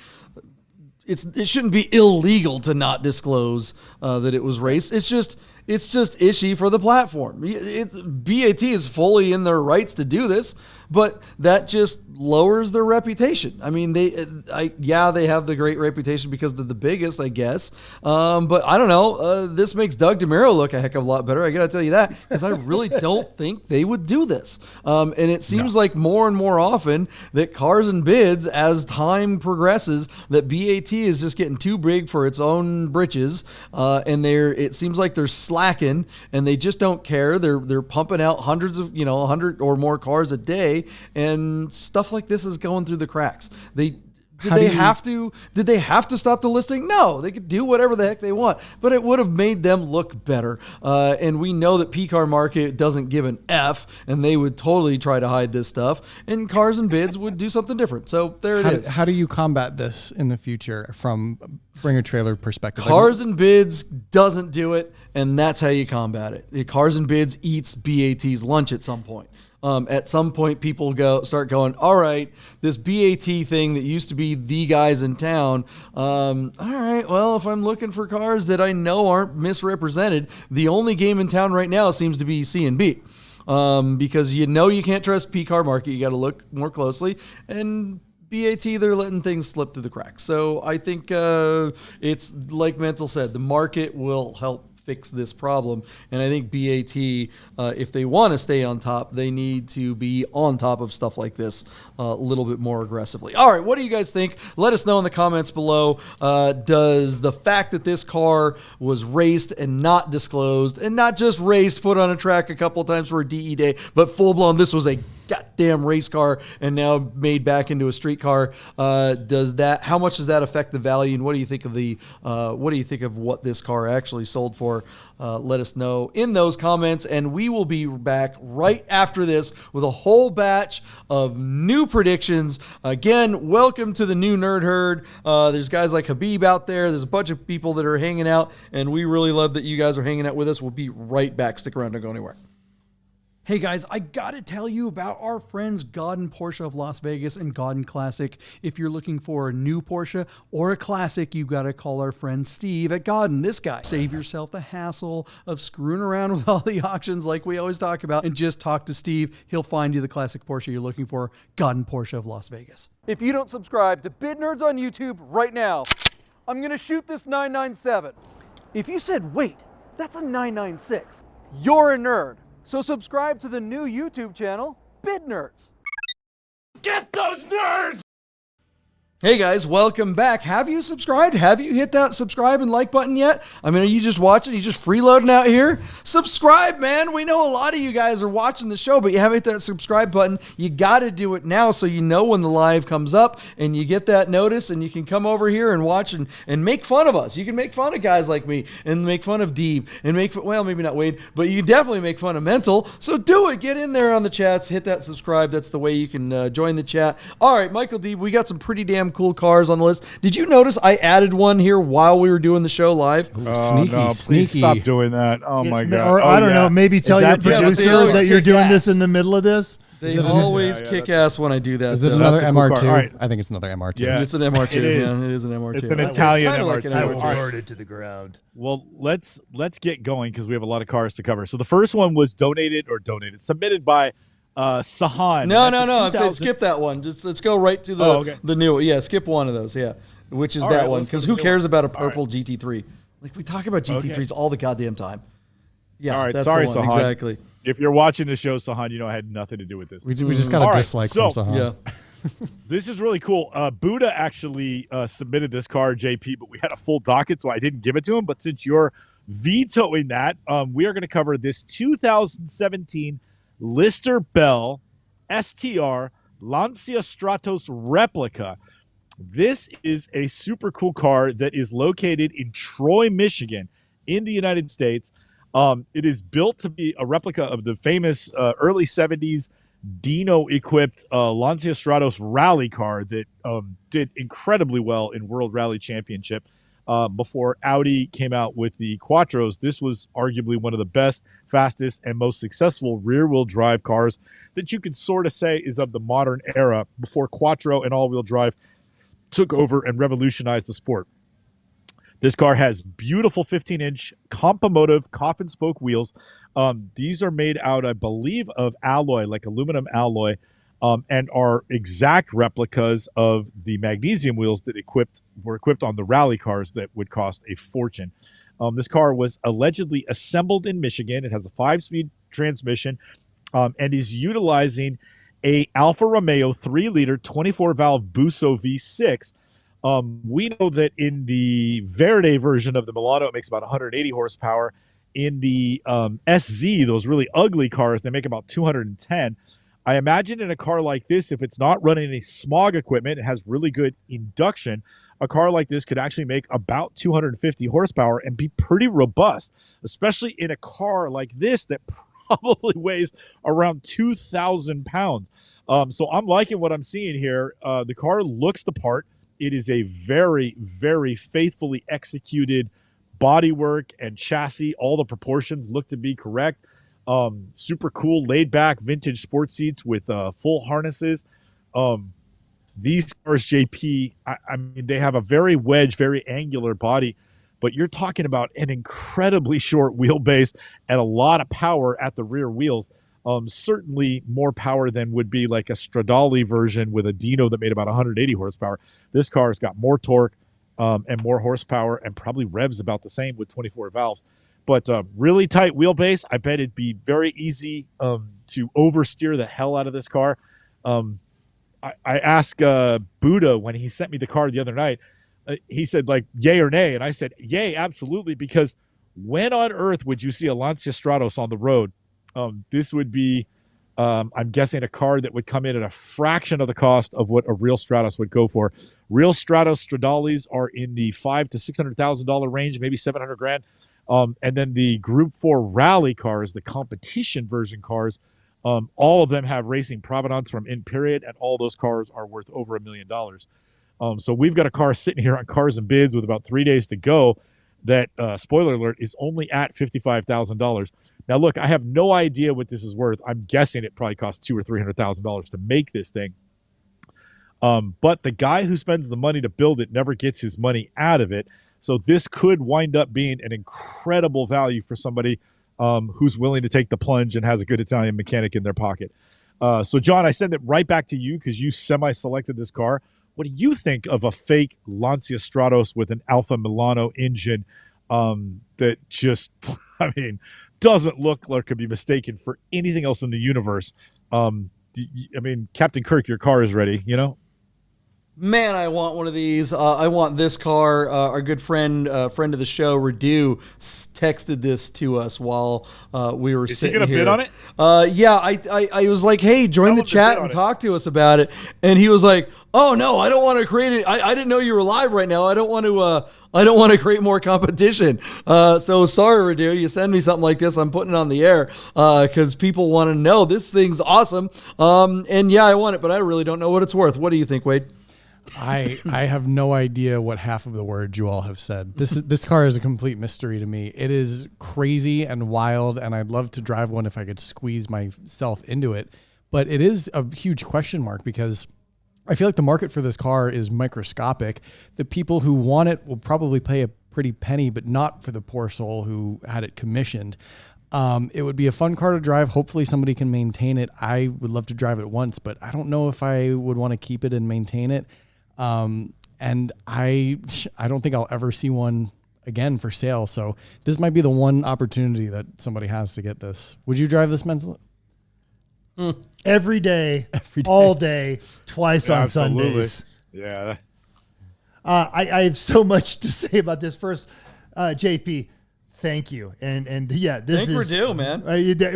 it shouldn't be illegal to not disclose that it was raced. It's just, It's just ishy for the platform. BAT is fully in their rights to do this, but that just lowers their reputation. I mean, they have the great reputation because they're the biggest, I guess. But I don't know. This makes Doug DeMuro look a heck of a lot better. I got to tell you that, because I really don't think they would do this. And it seems like more and more often that Cars and Bids, as time progresses, that BAT is just getting too big for its own britches, and it seems like they're slacking, and they just don't care. They're pumping out hundreds of 100 or more cars a day, and stuff like this is going through the cracks. Did they have to stop the listing? No, they could do whatever the heck they want, but it would have made them look better. And we know that PCAR market doesn't give an F, and they would totally try to hide this stuff, and Cars and Bids would do something different. So there it is. How do you combat this in the future from Bring a Trailer perspective? Cars and Bids doesn't do it, and that's how you combat it. Cars and Bids eats BAT's lunch at some point. At some point, people start going, all right, this BAT thing that used to be the guys in town. All right, well, if I'm looking for cars that I know aren't misrepresented, the only game in town right now seems to be C&B. Because you can't trust PCAR market. You got to look more closely. And BAT, they're letting things slip through the cracks. So I think it's like Mental said, the market will help fix this problem. And I think BAT, if they want to stay on top, they need to be on top of stuff like this a little bit more aggressively. All right, what do you guys think? Let us know in the comments below. Does the fact that this car was raced and not disclosed, and not just raced, put on a track a couple of times for a DE day, but full-blown, this was a goddamn race car and now made back into a street car, how much does that affect the value, and what do you think of what this car actually sold for? Let us know in those comments, and we will be back right after this with a whole batch of new predictions. Again, welcome to the new Nerd Herd. There's guys like Habib out there. There's a bunch of people that are hanging out, and we really love that you guys are hanging out with us. We'll be right back. Stick around, don't go anywhere. Hey guys, I gotta tell you about our friends Godden Porsche of Las Vegas and Godden Classic. If you're looking for a new Porsche or a classic, you gotta call our friend Steve at Godden, this guy. Save yourself the hassle of screwing around with all the auctions like we always talk about, and just talk to Steve. He'll find you the classic Porsche you're looking for. Godden Porsche of Las Vegas. If you don't subscribe to Bid Nerds on YouTube right now, I'm gonna shoot this 997. If you said, wait, that's a 996, you're a nerd. So subscribe to the new YouTube channel, Bid Nerds. Get those nerds! Hey guys, welcome back. Have you subscribed? Have you hit that subscribe and like button yet? I mean, are you just watching? Are you just freeloading out here? Subscribe, man. We know a lot of you guys are watching the show, but you haven't hit that subscribe button. You got to do it now so you know when the live comes up and you get that notice, and you can come over here and watch and make fun of us. You can make fun of guys like me and make fun of Deeb and well, maybe not Wade, but you definitely make fun of Mental. So do it. Get in there on the chats. Hit that subscribe. That's the way you can join the chat. All right, Michael Deeb, we got some pretty damn cool cars on the list. Did you notice I added one here while we were doing the show live? Sneaky, no, please stop doing that. Oh my God. Or I don't know, maybe tell your producer that you're doing this in the middle of this. They always kick ass when I do that. Is it another MR2? Right. I think it's another MR2. Yeah, it's an MR2. It is an MR2. It's an Italian MR2. I will turn it to the ground. Well, let's get going because we have a lot of cars to cover. So the first one was submitted by Sahan. No. I'm saying skip that one. Just let's go right to the new one. Yeah, skip one of those. Yeah, which is that one, because who cares about a purple GT3? Like, we talk about GT3s all the goddamn time. Yeah. All right. That's sorry, the one. Sahan. Exactly. If you're watching the show, Sahan, you know I had nothing to do with this. We just got a dislike from Sahan. Yeah. This is really cool. Buddha actually submitted this car, JP, but we had a full docket, so I didn't give it to him. But since you're vetoing that, we are going to cover this 2017 Lister Bell STR Lancia Stratos Replica. This is a super cool car that is located in Troy, Michigan, in the United States. It is built to be a replica of the famous early 70s Dino-equipped Lancia Stratos rally car that did incredibly well in World Rally Championship. Before Audi came out with the Quattros, this was arguably one of the best, fastest, and most successful rear-wheel drive cars that you could sort of say is of the modern era, before Quattro and all-wheel drive took over and revolutionized the sport. This car has beautiful 15-inch Compomotive coffin spoke wheels. These are made out, I believe, of alloy, like aluminum alloy, and are exact replicas of the magnesium wheels that were equipped on the rally cars that would cost a fortune. This car was allegedly assembled in Michigan. It has a 5-speed transmission, and is utilizing a Alfa Romeo 3-liter 24-valve Busso V6. We know that in the Verde version of the Milano, it makes about 180 horsepower. In the SZ, those really ugly cars, they make about 210. I imagine in a car like this, if it's not running any smog equipment, it has really good induction. A car like this could actually make about 250 horsepower and be pretty robust, especially in a car like this that probably weighs around 2,000 pounds. So I'm liking what I'm seeing here. The car looks the part. It is a very, very faithfully executed bodywork and chassis. All the proportions look to be correct. Super cool, laid back vintage sports seats with full harnesses. These cars, JP, I mean, they have a very wedge, very angular body, but you're talking about an incredibly short wheelbase and a lot of power at the rear wheels. Certainly more power than would be like a Stradale version with a Dino that made about 180 horsepower. This car has got more torque and more horsepower, and probably revs about the same with 24 valves. But really tight wheelbase. I bet it'd be very easy to oversteer the hell out of this car. I asked Buddha when he sent me the car the other night. He said, like, yay or nay? And I said, yay, absolutely, because when on earth would you see a Lancia Stratos on the road? This would be, I'm guessing, a car that would come in at a fraction of the cost of what a real Stratos would go for. Real Stratos Stradales are in the $500,000 to $600,000 range, maybe 700 grand. And then the Group 4 rally cars, the competition version cars, all of them have racing provenance from In Period, and all those cars are worth over $1 million. So we've got a car sitting here on Cars and Bids with about 3 days to go that, spoiler alert, is only at $55,000. Now, look, I have no idea what this is worth. I'm guessing it probably costs $200,000 or $300,000 to make this thing. But the guy who spends the money to build it never gets his money out of it. So this could wind up being an incredible value for somebody who's willing to take the plunge and has a good Italian mechanic in their pocket. So, John, I send it right back to you because you semi-selected this car. What do you think of a fake Lancia Stratos with an Alfa Milano engine that just, I mean, doesn't look like it could be mistaken for anything else in the universe? I mean, Captain Kirk, your car is ready, you know? Man, I want one of these. I want this car. Our good friend of the show, Radu, texted this to us while we were sitting here. Is he going to bid on it? Yeah, I was like, hey, join the chat and talk to us about it. And he was like, oh, no, I don't want to create it. I didn't know you were live right now. I don't want to create more competition. So sorry, Radu, you send me something like this, I'm putting it on the air because people want to know. This thing's awesome. And yeah, I want it, but I really don't know what it's worth. What do you think, Wade? I have no idea what half of the words you all have said. This car is a complete mystery to me. It is crazy and wild, and I'd love to drive one if I could squeeze myself into it. But it is a huge question mark because I feel like the market for this car is microscopic. The people who want it will probably pay a pretty penny, but not for the poor soul who had it commissioned. It would be a fun car to drive. Hopefully somebody can maintain it. I would love to drive it once, but I don't know if I would want to keep it and maintain it. And I don't think I'll ever see one again for sale. So this might be the one opportunity that somebody has to get this. Would you drive this, Menzel? Every day, all day, twice on absolutely. Sundays. Yeah. I have so much to say about this. First, JP, thank you. And yeah, this Thank is Purdue, man.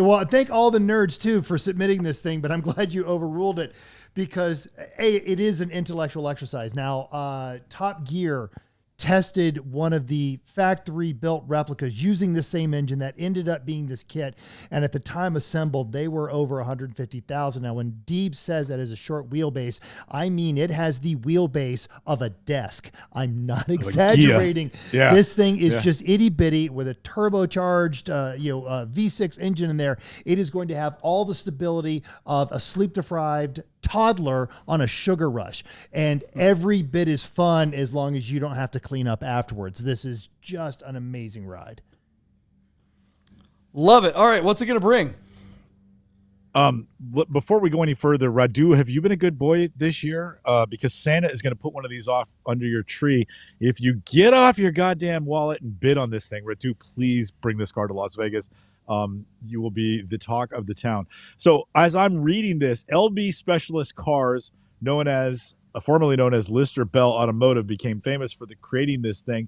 Well, thank all the nerds too for submitting this thing, but I'm glad you overruled it because it is an intellectual exercise. Now, Top Gear tested one of the factory built replicas using the same engine that ended up being this kit. And at the time assembled, they were over 150,000. Now, when Deeb says that is a short wheelbase, I mean, it has the wheelbase of a desk. I'm not exaggerating. Yeah. This thing is just itty bitty with a turbocharged, V6 engine in there. It is going to have all the stability of a sleep deprived toddler on a sugar rush, and every bit is fun as long as you don't have to clean up afterwards. This is just an amazing ride. Love it. All right, what's it going to bring? Before we go any further, Radu, have you been a good boy this year? Because Santa is going to put one of these off under your tree. If you get off your goddamn wallet and bid on this thing, Radu, please bring this car to Las Vegas. You will be the talk of the town. So as I'm reading this, LB Specialist Cars, formerly known as Lister Bell Automotive, became famous for creating this thing.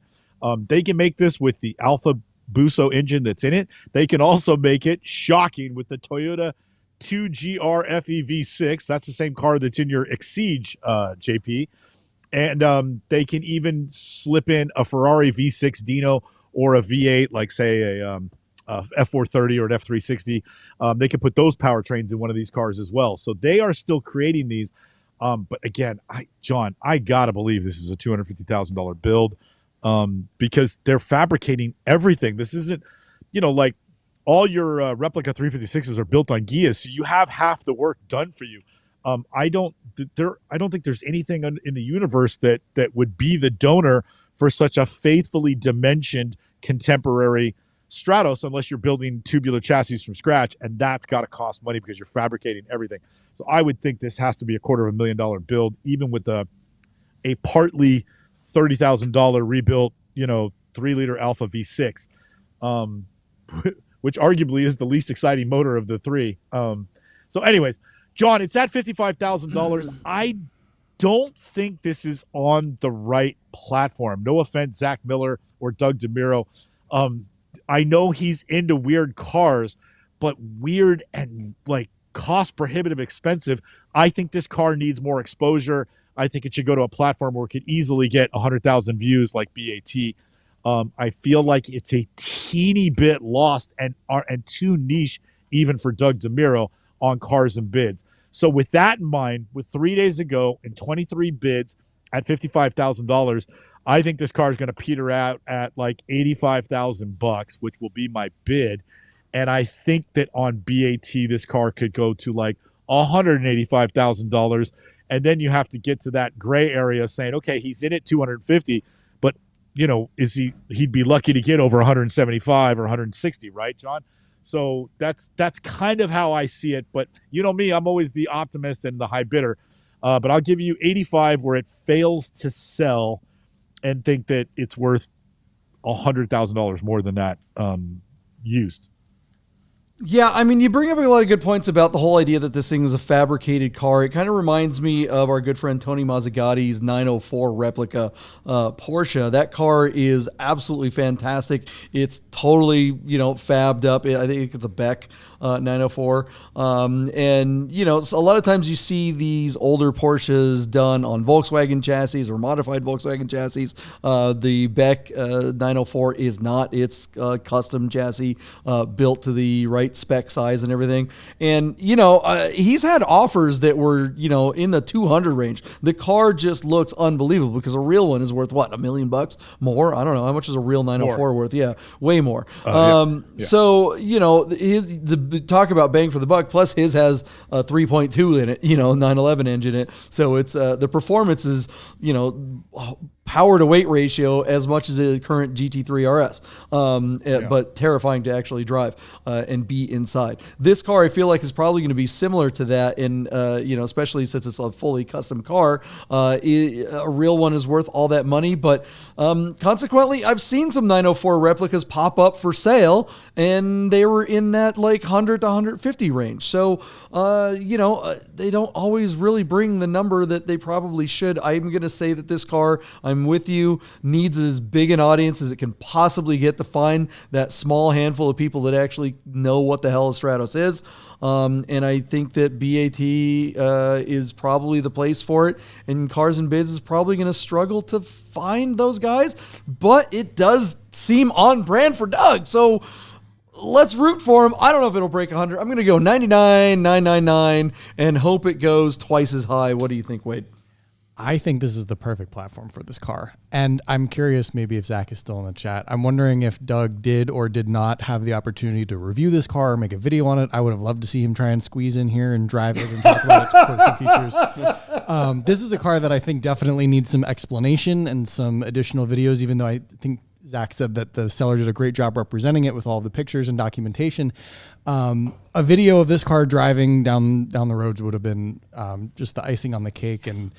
They can make this with the Alpha Buso engine that's in it. They can also make it, shocking, with the Toyota 2GR FEV6. That's the same car that's in your Exige, JP. And they can even slip in a Ferrari V6 Dino or a V8, like say a F430 or an F360. They can put those powertrains in one of these cars as well. So they are still creating these. But again, John, I gotta believe this is a $250,000 build, because they're fabricating everything. This isn't, like all your replica 356s are built on Gias, so you have half the work done for you. I don't think there's anything in the universe that would be the donor for such a faithfully dimensioned contemporary Stratos, unless you're building tubular chassis from scratch, and that's got to cost money because you're fabricating everything. So I would think this has to be a $250,000 build, even with a partly $30,000 rebuilt, 3-liter Alpha V6, which arguably is the least exciting motor of the three. So anyways, John, it's at $55,000. I don't think this is on the right platform. No offense, Zach Miller or Doug DeMiro. I know he's into weird cars, but weird and like cost prohibitive expensive. I think this car needs more exposure. I think it should go to a platform where it could easily get 100,000 views like BAT. I feel like it's a teeny bit lost and too niche even for Doug DeMiro on Cars and Bids. So with that in mind, with 3 days ago and 23 bids at $55,000, I think this car is going to peter out at like $85,000, which will be my bid. And I think that on BAT, this car could go to like $185,000. And then you have to get to that gray area saying, okay, he's in at 250, but he'd be lucky to get over 175 or 160, right, John? So that's kind of how I see it. But you know me, I'm always the optimist and the high bidder. But I'll give you 85 where it fails to sell, and think that it's worth $100,000 more than that used. Yeah, I mean, you bring up a lot of good points about the whole idea that this thing is a fabricated car. It kind of reminds me of our good friend Tony Mazzagatti's 904 replica Porsche. That car is absolutely fantastic. It's totally, fabbed up. I think it's a Beck 904. And, so a lot of times you see these older Porsches done on Volkswagen chassis or modified Volkswagen chassis. The Beck 904 is not. It's custom chassis built to the right spec size and everything. And, he's had offers that were, in the 200 range. The car just looks unbelievable because a real one is worth what, $1 million more? I don't know. How much is a real 904 worth? Yeah, way more. Yeah. So, the talk about bang for the buck, plus his has a 3.2 in it, 911 engine in it. So it's the performance is, power to weight ratio as much as a current GT3 RS, but terrifying to actually drive and be inside. This car, I feel like, is probably going to be similar to that, and especially since it's a fully custom car. A real one is worth all that money, but consequently, I've seen some 904 replicas pop up for sale, and they were in that like 100 to 150 range. So they don't always really bring the number that they probably should. I'm going to say that this car, I'm with you, needs as big an audience as it can possibly get to find that small handful of people that actually know what the hell a Stratos is. And I think that BAT is probably the place for it, and Cars and Bids is probably going to struggle to find those guys, but it does seem on brand for Doug. So let's root for him. I don't know if it'll break 100. I'm going to go 99, 999, and hope it goes twice as high. What do you think, Wade? I think this is the perfect platform for this car. And I'm curious maybe if Zach is still in the chat. I'm wondering if Doug did or did not have the opportunity to review this car or make a video on it. I would have loved to see him try and squeeze in here and drive it and talk about its quirks and features. This is a car that I think definitely needs some explanation and some additional videos, even though I think Zach said that the seller did a great job representing it with all the pictures and documentation. A video of this car driving down the roads would have been just the icing on the cake. And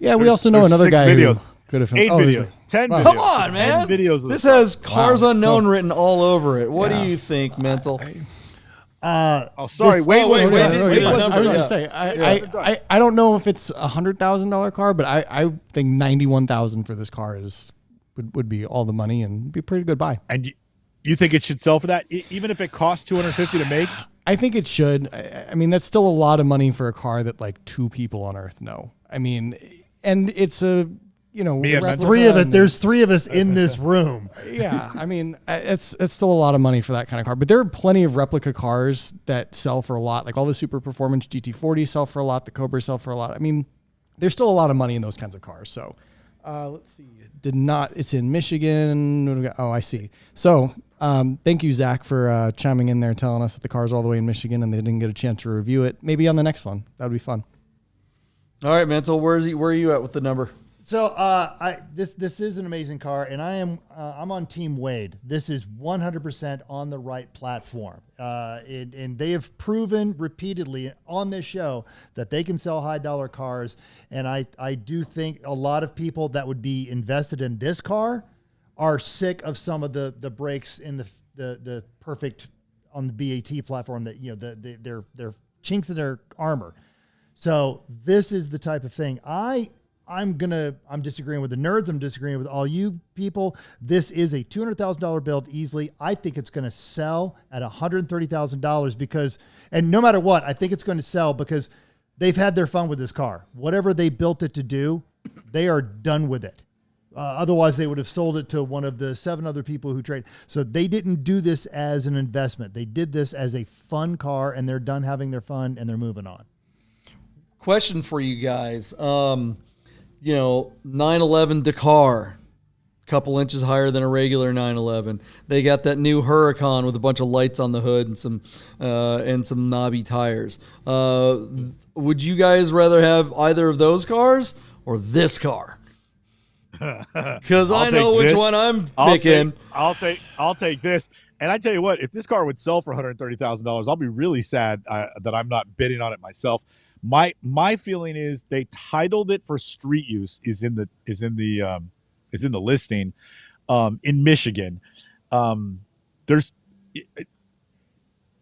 yeah, we also know another guy videos. Who could have 8 videos, 10 videos. Come on, man! 10 videos. This has Cars Unknown So- written all over it. What do you think, Mental? Oh, sorry. This- wait. I was I was going to say, I don't know if it's $100,000 car, but I think $91,000 for this car would be all the money and be a pretty good buy. And you think it should sell for that, even if it costs $250 to make? I think it should. I mean, that's still a lot of money for a car that like 2 people on Earth know. I mean, and it's a, Three of it. There's 3 of us in this room. Yeah, I mean, it's still a lot of money for that kind of car. But there are plenty of replica cars that sell for a lot. Like all the super performance GT40 sell for a lot. The Cobra sell for a lot. I mean, there's still a lot of money in those kinds of cars. So let's see. It's in Michigan. What do we got? Oh, I see. So thank you, Zach, for chiming in there, telling us that the car's all the way in Michigan and they didn't get a chance to review it. Maybe on the next one. That would be fun. All right, Mental. Where are you at with the number? So this is an amazing car, and I'm on Team Wade. This is 100% on the right platform, and they have proven repeatedly on this show that they can sell high dollar cars. And I do think a lot of people that would be invested in this car are sick of some of the breaks in the perfect on the BAT platform that they're chinks in their armor. So this is the type of thing I'm disagreeing with the nerds. I'm disagreeing with all you people. This is a $200,000 build easily. I think it's going to sell at $130,000 because, and no matter what, I think it's going to sell because they've had their fun with this car. Whatever they built it to do, they are done with it. Otherwise, they would have sold it to one of the 7 other people who trade. So they didn't do this as an investment. They did this as a fun car, and they're done having their fun, and they're moving on. Question for you guys. 911 Dakar, a couple inches higher than a regular 911. They got that new Huracan with a bunch of lights on the hood and some knobby tires. Would you guys rather have either of those cars or this car? Because I know which one I'm picking. I'll take this. And I tell you what, if this car would sell for $130,000, I'll be really sad that I'm not bidding on it myself. My feeling is they titled it for street use is in the listing in Michigan. There's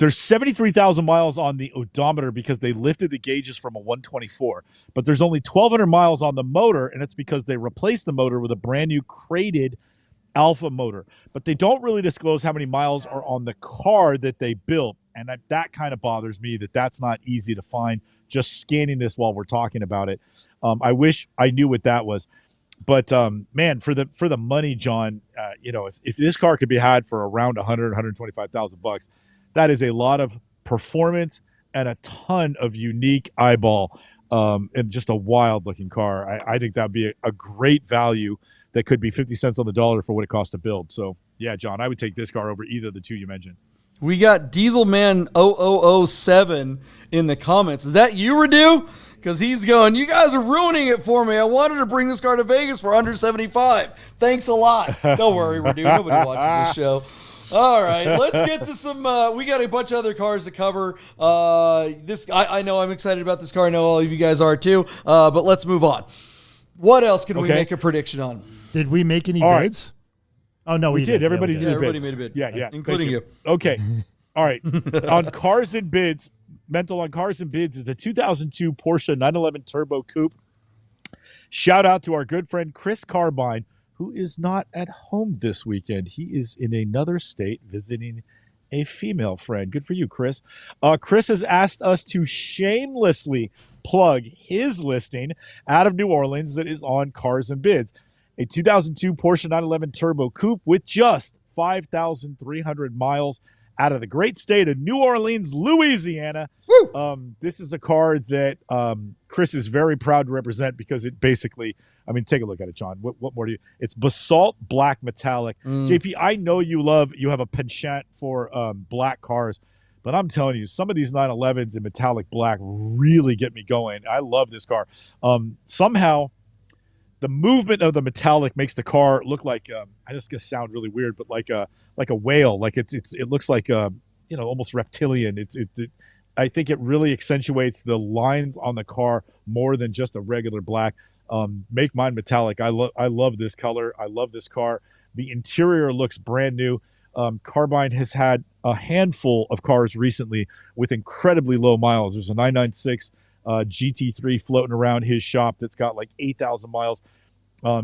73,000 miles on the odometer because they lifted the gauges from a 124, but there's only 1,200 miles on the motor, and it's because they replaced the motor with a brand new crated Alpha motor. But they don't really disclose how many miles are on the car that they built, and that kind of bothers me that's not easy to find just scanning this while we're talking about it. I wish I knew what that was. But man, for the money, John, if this car could be had for around $125,000, that is a lot of performance and a ton of unique eyeball, and just a wild looking car. I think that'd be a great value that could be 50 cents on the dollar for what it costs to build. So yeah, John, I would take this car over either of the 2 you mentioned. We got Dieselman 0007 in the comments. Is that you, Radu? Because he's going, you guys are ruining it for me. I wanted to bring this car to Vegas for under 75. Thanks a lot. Don't worry, Radu. Nobody watches this show. All right, let's get to some. We got a bunch of other cars to cover. I know I'm excited about this car. I know all of you guys are too. But let's move on. What else can we make a prediction on? Did we make any bids? Oh, no, we did. Everybody did. did. Everybody made a bid. Yeah. Including you. Okay. All right. On cars and bids, Mental on cars and bids is the 2002 Porsche 911 Turbo Coupe. Shout out to our good friend Chris Carbine, who is not at home this weekend. He is in another state visiting a female friend. Good for you, Chris. Chris has asked us to shamelessly plug his listing out of New Orleans that is on Cars and Bids. A 2002 Porsche 911 Turbo Coupe with just 5,300 miles out of the great state of New Orleans, Louisiana. This is a car that Chris is very proud to represent, because it basically, I mean, take a look at it, John. What more do you? It's basalt black metallic. JP, I know you have a penchant for black cars, but I'm telling you, some of these 911s in metallic black really get me going. I love this car. Somehow, the movement of the metallic makes the car look like I just gonna sound really weird, but like a whale. Like it looks like almost reptilian. I think it really accentuates the lines on the car more than just a regular black. Make mine metallic. I love this color. I love this car. The interior looks brand new. Carbine has had a handful of cars recently with incredibly low miles. There's a 996 GT3 floating around his shop that's got like 8,000 miles.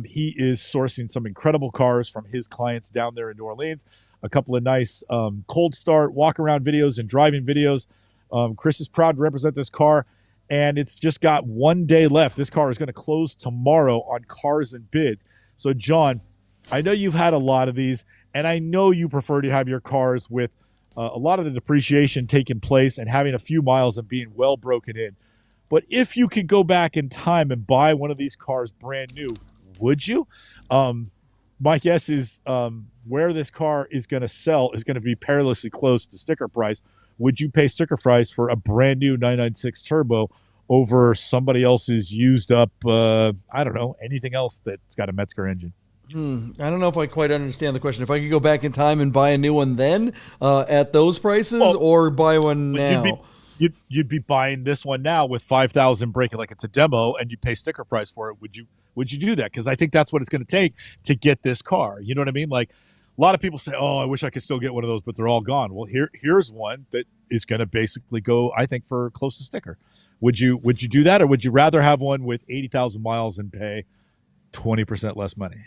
He is sourcing some incredible cars from his clients down there in New Orleans. A couple of nice cold start, walk around videos and driving videos. Chris is proud to represent this car, and it's just got 1 day left. This car is going to close tomorrow on Cars and Bids. So, John, I know you've had a lot of these, and I know you prefer to have your cars with a lot of the depreciation taking place and having a few miles and being well broken in. But if you could go back in time and buy one of these cars brand new, would you? My guess is where this car is going to sell is going to be perilously close to sticker price. Would you pay sticker price for a brand new 996 turbo over somebody else's used up, I don't know, anything else that's got a Metzger engine? I don't know if I quite understand the question. If I could go back in time and buy a new one then at those prices, or buy one now? You'd be buying this one now with 5,000 breaking like it's a demo, and you pay sticker price for it. Would you do that? Because I think that's what it's going to take to get this car. You know what I mean? Like, a lot of people say, "Oh, I wish I could still get one of those," but they're all gone. Well, here's one that is going to basically go, I think, for close to sticker. Would you do that, or would you rather have one with 80,000 miles and pay 20% less money?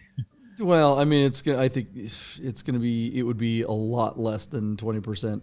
Well, I mean, I think it would be a lot less than 20%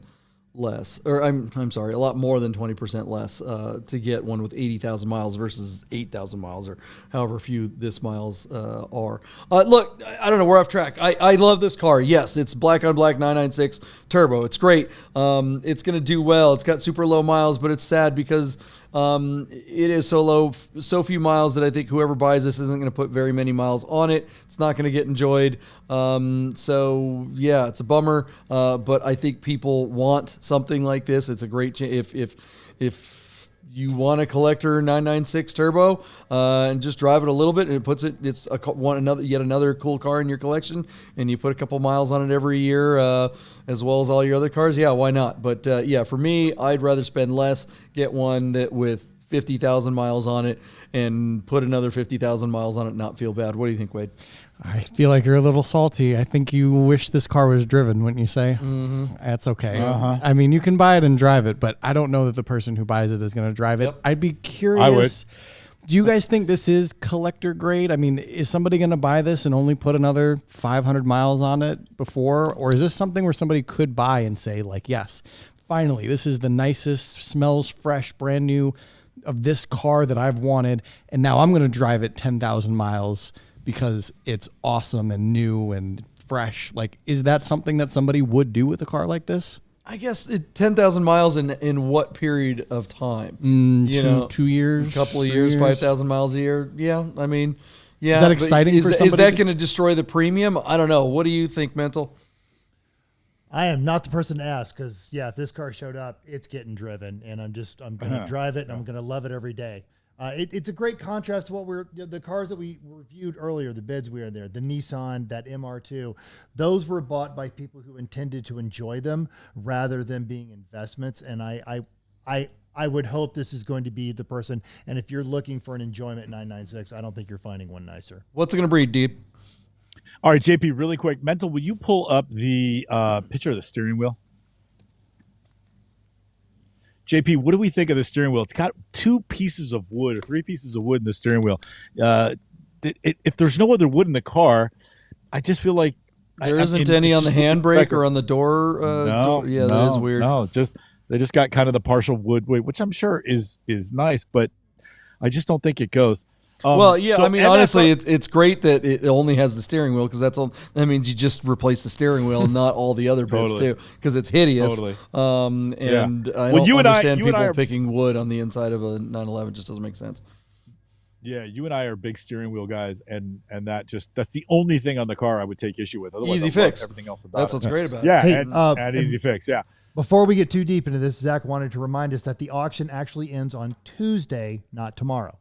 less, or I'm sorry, a lot more than 20% less to get one with 80,000 miles versus 8,000 miles, or however few this miles are. Look, I don't know, we're off track. I love this car. Yes, it's black on black 996 turbo. It's great. It's going to do well. It's got super low miles, but it's sad because it is so few miles that I think whoever buys this isn't going to put very many miles on it. It's not going to get enjoyed. So yeah, it's a bummer. But I think people want something like this. It's a great if you want a collector 996 turbo and just drive it a little bit, and it's yet another cool car in your collection, and you put a couple miles on it every year as well as all your other cars. Yeah, why not? But yeah, for me, I'd rather spend less, get one that with 50,000 miles on it, and put another 50,000 miles on it and not feel bad. What do you think, Wade? I feel like you're a little salty. I think you wish this car was driven, wouldn't you say? Mm-hmm. That's okay. Uh-huh. I mean, you can buy it and drive it, but I don't know that the person who buys it is going to drive it. Yep. I'd be curious. I would. Do you guys think this is collector grade? I mean, is somebody going to buy this and only put another 500 miles on it before? Or is this something where somebody could buy and say, like, yes, finally, this is the nicest, smells fresh, brand new of this car that I've wanted, and now I'm going to drive it 10,000 miles because it's awesome and new and fresh. Like, is that something that somebody would do with a car like this? I guess 10,000 miles in what period of time? 2 years, a couple of years, 5,000 miles a year. Yeah, I mean, yeah. Is that exciting for somebody? Is that going to destroy the premium? I don't know. What do you think, Mental? I am not the person to ask, because yeah, if this car showed up, it's getting driven, and I'm going to drive it, and I'm going to love it every day. It's a great contrast to what the cars that we reviewed earlier, the bids we had there, the Nissan, that MR2, those were bought by people who intended to enjoy them rather than being investments. And I would hope this is going to be the person. And if you're looking for an enjoyment 996, I don't think you're finding one nicer. What's it going to breed, Deep? All right, JP, really quick. Mental, will you pull up the picture of the steering wheel? JP, what do we think of the steering wheel? It's got 2 pieces of wood or 3 pieces of wood in the steering wheel. If there's no other wood in the car, I just feel like there isn't any on the handbrake or on the door. That is weird. No, they just got kind of the partial wood weight, which I'm sure is nice, but I just don't think it goes. Well, yeah, so I mean, honestly, it's great that it only has the steering wheel because that means you just replace the steering wheel and not all the other bits too, because it's hideous. Totally. And I Well, don't understand you and I people are, picking wood on the inside of a 911. Just doesn't make sense. Yeah, you and I are big steering wheel guys, and that's the only thing on the car I would take issue with. Otherwise, Easy I fix. love everything else about That's it. what's great about Yeah, it. and easy fix. Yeah. Before we get too deep into this, Zach wanted to remind us that the auction actually ends on Tuesday, not tomorrow.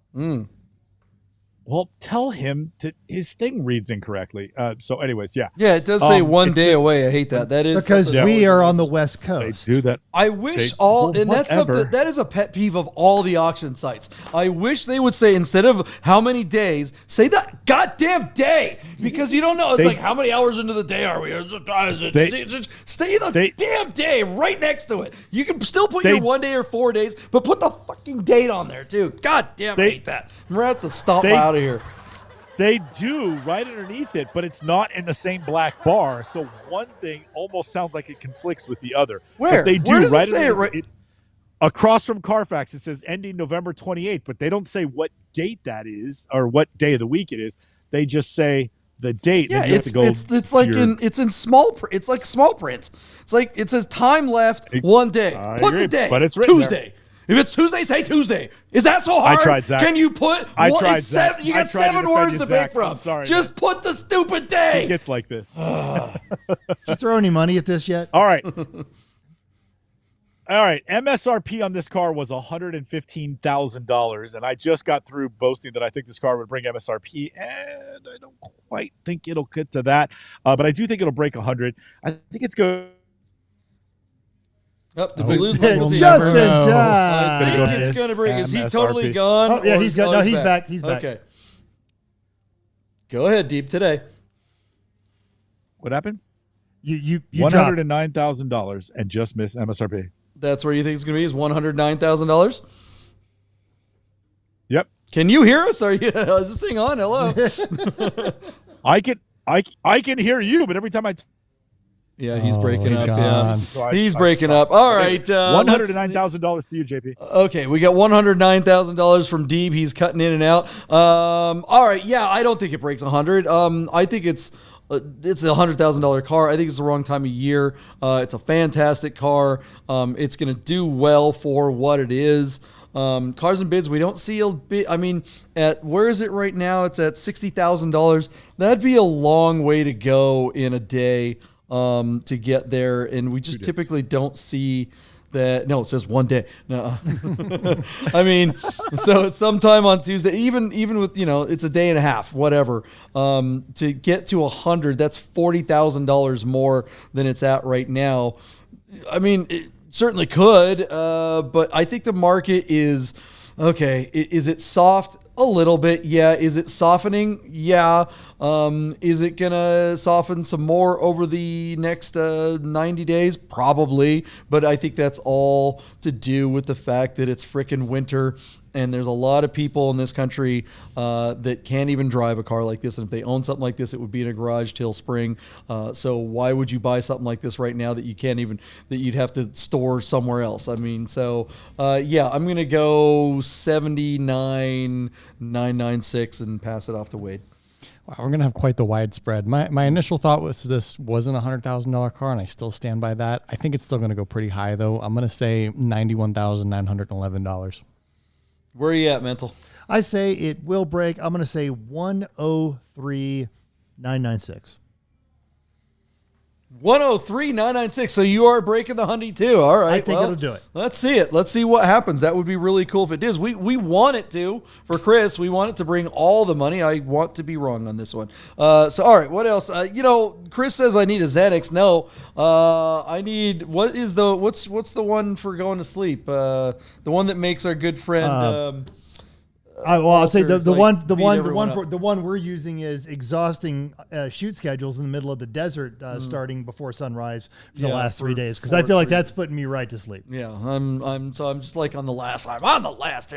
Well, tell him his thing reads incorrectly. So, anyways, yeah. Yeah, it does say 1 day away. I hate that. That is because we are on the West They Coast. do that. I wish that's whatever. something that is a pet peeve of all the auction sites. I wish they would say, instead of how many days, say that goddamn day, because you don't know. It's like, how many hours into the day are we? Stay the damn day right next to it. You can still put your 1 day or 4 days, but put the fucking date on there too. God damn, I hate that. We're gonna have to stop out of here. They do right underneath it, but it's not in the same black bar. So one thing almost sounds like it conflicts with the other. Where? But they do Where does right it say underneath it? Across from Carfax, it says ending November 28th, but they don't say what date that is or what day of the week it is. They just say the date. Yeah, it's in small print. It's like small print. It's like it says time left 1 day. Put the day. But it's written Tuesday. there. If it's Tuesday, say Tuesday. Is that so hard? I tried, Zach. Can you put? I tried, Zach. You got 7 words to pick from. I'm sorry, just put the stupid day. It gets like this. Did you throw any money at this yet? All right. All right. MSRP on this car was $115,000, and I just got through boasting that I think this car would bring MSRP, and I don't quite think it'll get to that, but I do think it'll break 100. I think it's good. Did we lose Michael T? Just in I time. think it's going to break. Is he MSRP. totally gone? Oh, yeah, he's or- gone. No, he's back. He's back. Okay. Go ahead, Deep, today. What happened? You dropped. $109,000 and just missed MSRP. That's where you think it's going to be, is $109,000? Yep. Can you hear us? Are you, is this thing on? Hello? I can hear you, but every time Yeah, he's breaking up. gone. Yeah. So He's breaking up. All right. $109,000 to you, JP. Okay, we got $109,000 from Deeb. He's cutting in and out. All right. Yeah, I don't think it breaks 100. I think it's a $100,000 car. I think it's the wrong time of year. It's a fantastic car. It's going to do well for what it is. Cars and bids, we don't see a bit. I mean, where is it right now? It's at $60,000. That'd be a long way to go in a day to get there, and we just typically don't see that. No, it says 1 day. No, I mean, so it's sometime on Tuesday. Even with it's a day and a half, whatever. To get to 100, that's $40,000 more than it's at right now. I mean, it certainly could, but I think the market is okay. Is it soft? A little bit, yeah. Is it softening? Yeah. Is it going to soften some more over the next 90 days? Probably. But I think that's all to do with the fact that it's frickin' winter, and there's a lot of people in this country that can't even drive a car like this. And if they own something like this, it would be in a garage till spring. So why would you buy something like this right now that you can't even, that you'd have to store somewhere else? I mean, so yeah, I'm going to go 79,996 and pass it off to Wade. Wow, we're going to have quite the widespread. My initial thought was this wasn't a $100,000 car, and I still stand by that. I think it's still going to go pretty high, though. I'm going to say $91,911. Where are you at, Mental? I say it will break. I'm going to say 103,996. 103,996. So you are breaking the Hyundai too. All right. I think it'll do it. Let's see it. Let's see what happens. That would be really cool if it is. We want it to. For Chris, we want it to bring all the money. I want to be wrong on this one. So all right, what else? Chris says I need a Xanax. No. I need what's the one for going to sleep? The one that makes our good friend I'll say the like, one we're using is exhausting shoot schedules in the middle of the desert, starting before sunrise for the last 3 days, because I feel like that's putting me right to sleep. Yeah, I'm just like on the last. I'm on the last.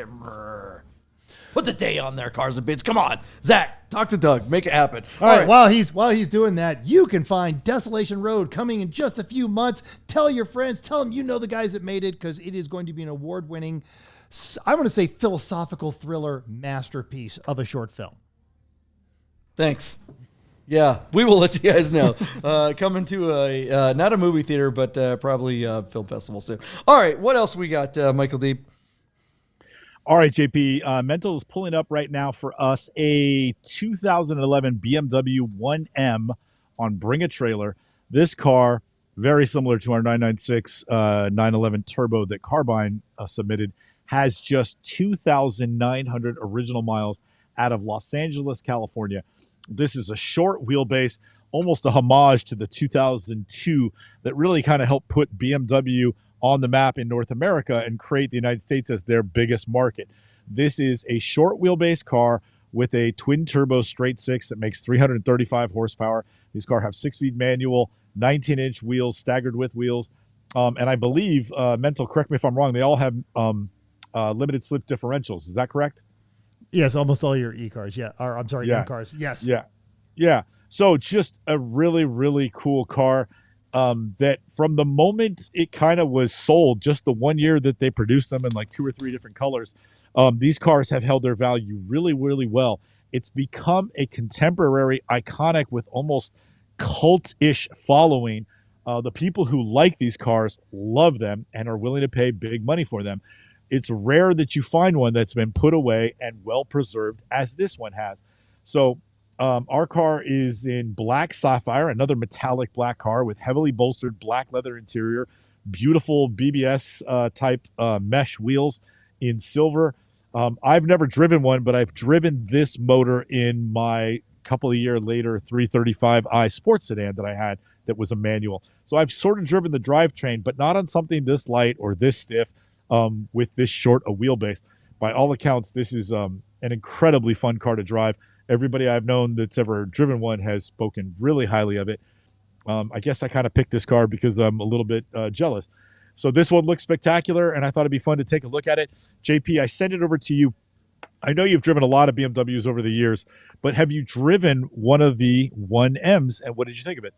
Put the day on there, cars and bids. Come on, Zach, talk to Doug, make it happen. All right. While he's doing that, you can find Desolation Road coming in just a few months. Tell your friends, tell them you know the guys that made it, because it is going to be an award-winning I want to say philosophical thriller masterpiece of a short film. Thanks. Yeah, we will let you guys know. Coming to a not a movie theater, but probably a film festival soon. All right, what else we got, Michael Deep? All right, JP. Mental is pulling up right now for us a 2011 BMW 1M on Bring a Trailer. This car, very similar to our 996 911 Turbo that Carbine submitted, has just 2,900 original miles out of Los Angeles, California. This is a short wheelbase, almost a homage to the 2002 that really kind of helped put BMW on the map in North America and create the United States as their biggest market. This is a short wheelbase car with a twin turbo straight six that makes 335 horsepower. These cars have 6-speed manual, 19-inch wheels, staggered width wheels. And I believe, Mental, correct me if I'm wrong, they all have limited slip differentials. Is that correct? Yes, almost all your E-cars. Yeah. Or I'm sorry, Yeah. M-cars. Yes. Yeah. So just a really, really cool car that from the moment it kind of was sold, just the 1 year that they produced them in like 2 or 3 different colors, these cars have held their value really, really well. It's become a contemporary iconic with almost cult-ish following. The people who like these cars love them and are willing to pay big money for them. It's rare that you find one that's been put away and well preserved as this one has. So our car is in black sapphire, another metallic black car with heavily bolstered black leather interior, beautiful BBS type mesh wheels in silver. I've never driven one, but I've driven this motor in my couple of years later 335i sports sedan that I had that was a manual. So I've sort of driven the drivetrain, but not on something this light or this stiff. With this short a wheelbase. By all accounts, this is an incredibly fun car to drive. Everybody I've known that's ever driven one has spoken really highly of it. I guess I kind of picked this car because I'm a little bit jealous. So this one looks spectacular, and I thought it'd be fun to take a look at it. JP, I sent it over to you. I know you've driven a lot of BMWs over the years, but have you driven one of the 1Ms, and what did you think of it?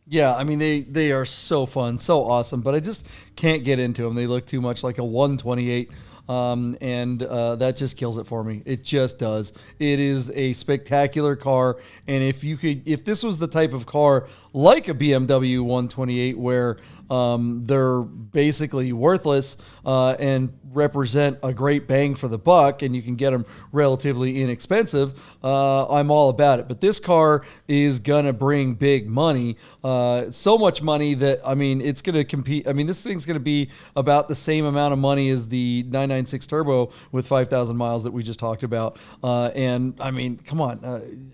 Yeah, I mean, they are so fun, so awesome, but I just can't get into them. They look too much like a 128, and that just kills it for me. It just does. It is a spectacular car, and if this was the type of car like a BMW 128 where they're basically worthless and represent a great bang for the buck, and you can get them relatively inexpensive, I'm all about it. But this car is going to bring big money, so much money that, I mean, it's going to compete. I mean, this thing's going to be about the same amount of money as the 996 Turbo with 5,000 miles that we just talked about. And, I mean, come on.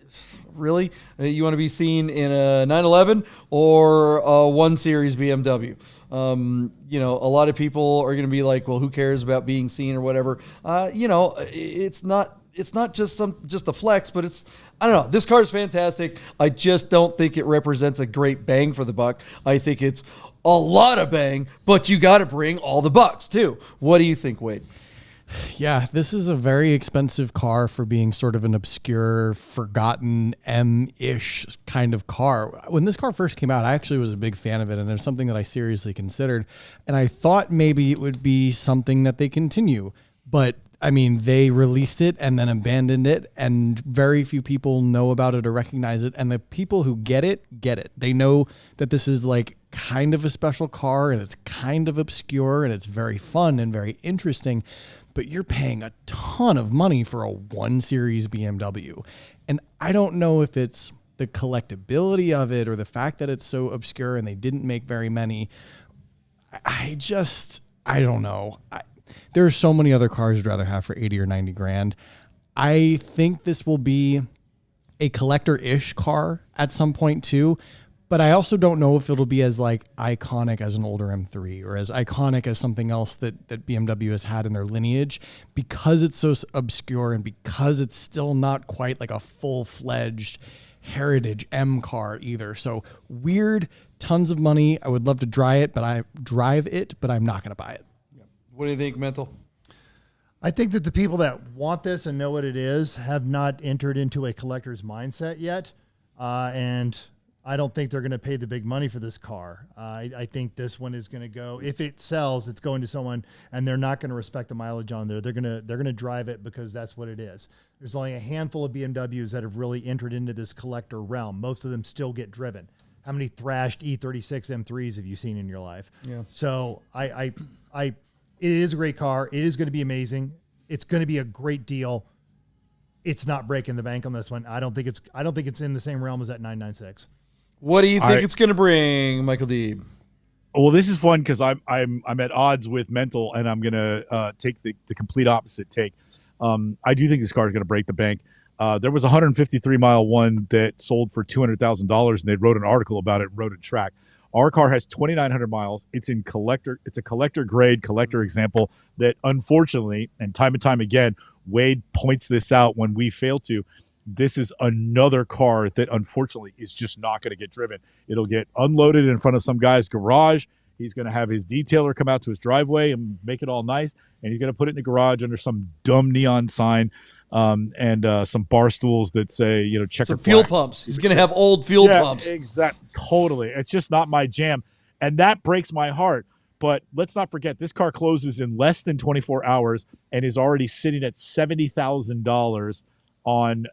Really? You want to be seen in a 911 or a 1 Series BMW? You know, a lot of people are going to be like, well, who cares about being seen or whatever? You know, it's not just a flex, but I don't know. This car is fantastic. I just don't think it represents a great bang for the buck. I think it's a lot of bang, but you got to bring all the bucks too. What do you think, Wade? Yeah, this is a very expensive car for being sort of an obscure, forgotten M-ish kind of car. When this car first came out, I actually was a big fan of it, and there's something that I seriously considered. And I thought maybe it would be something that they continue. But, I mean, they released it and then abandoned it, and very few people know about it or recognize it. And the people who get it. They know that this is like kind of a special car, and it's kind of obscure, and it's very fun and very interesting. But you're paying a ton of money for a 1 Series BMW. And I don't know if it's the collectability of it or the fact that it's so obscure and they didn't make very many. I don't know. There are so many other cars I'd rather have for 80 or 90 grand. I think this will be a collector-ish car at some point too. But I also don't know if it'll be as like iconic as an older M3 or as iconic as something else that BMW has had in their lineage, because it's so obscure and because it's still not quite like a full-fledged heritage M car either. So weird, tons of money. I would love to drive it, but I'm not going to buy it. What do you think, Mental? I think that the people that want this and know what it is have not entered into a collector's mindset yet. And I don't think they're going to pay the big money for this car. I think this one is going to go, if it sells, it's going to someone, and they're not going to respect the mileage on there. They're going to drive it because that's what it is. There's only a handful of BMWs that have really entered into this collector realm. Most of them still get driven. How many thrashed E36 M3s have you seen in your life? Yeah. So it is a great car. It is going to be amazing. It's going to be a great deal. It's not breaking the bank on this one. I don't think it's in the same realm as that 996. What do you think it's going to bring, Michael Deeb? Well, this is fun because I'm at odds with Mental, and I'm going to take the complete opposite take. I do think this car is going to break the bank. There was a 153-mile one that sold for $200,000, and they wrote an article about it, wrote a track. Our car has 2,900 miles. It's in collector. It's a collector grade, collector example that, unfortunately, and time again, Wade points this out when we fail to. This is another car that, unfortunately, is just not going to get driven. It'll get unloaded in front of some guy's garage. He's going to have his detailer come out to his driveway and make it all nice, and he's going to put it in the garage under some dumb neon sign and some bar stools that say, checker some fuel pumps. He's going to have old fuel pumps. Exactly. Totally. It's just not my jam, and that breaks my heart. But let's not forget, this car closes in less than 24 hours and is already sitting at $70,000 on,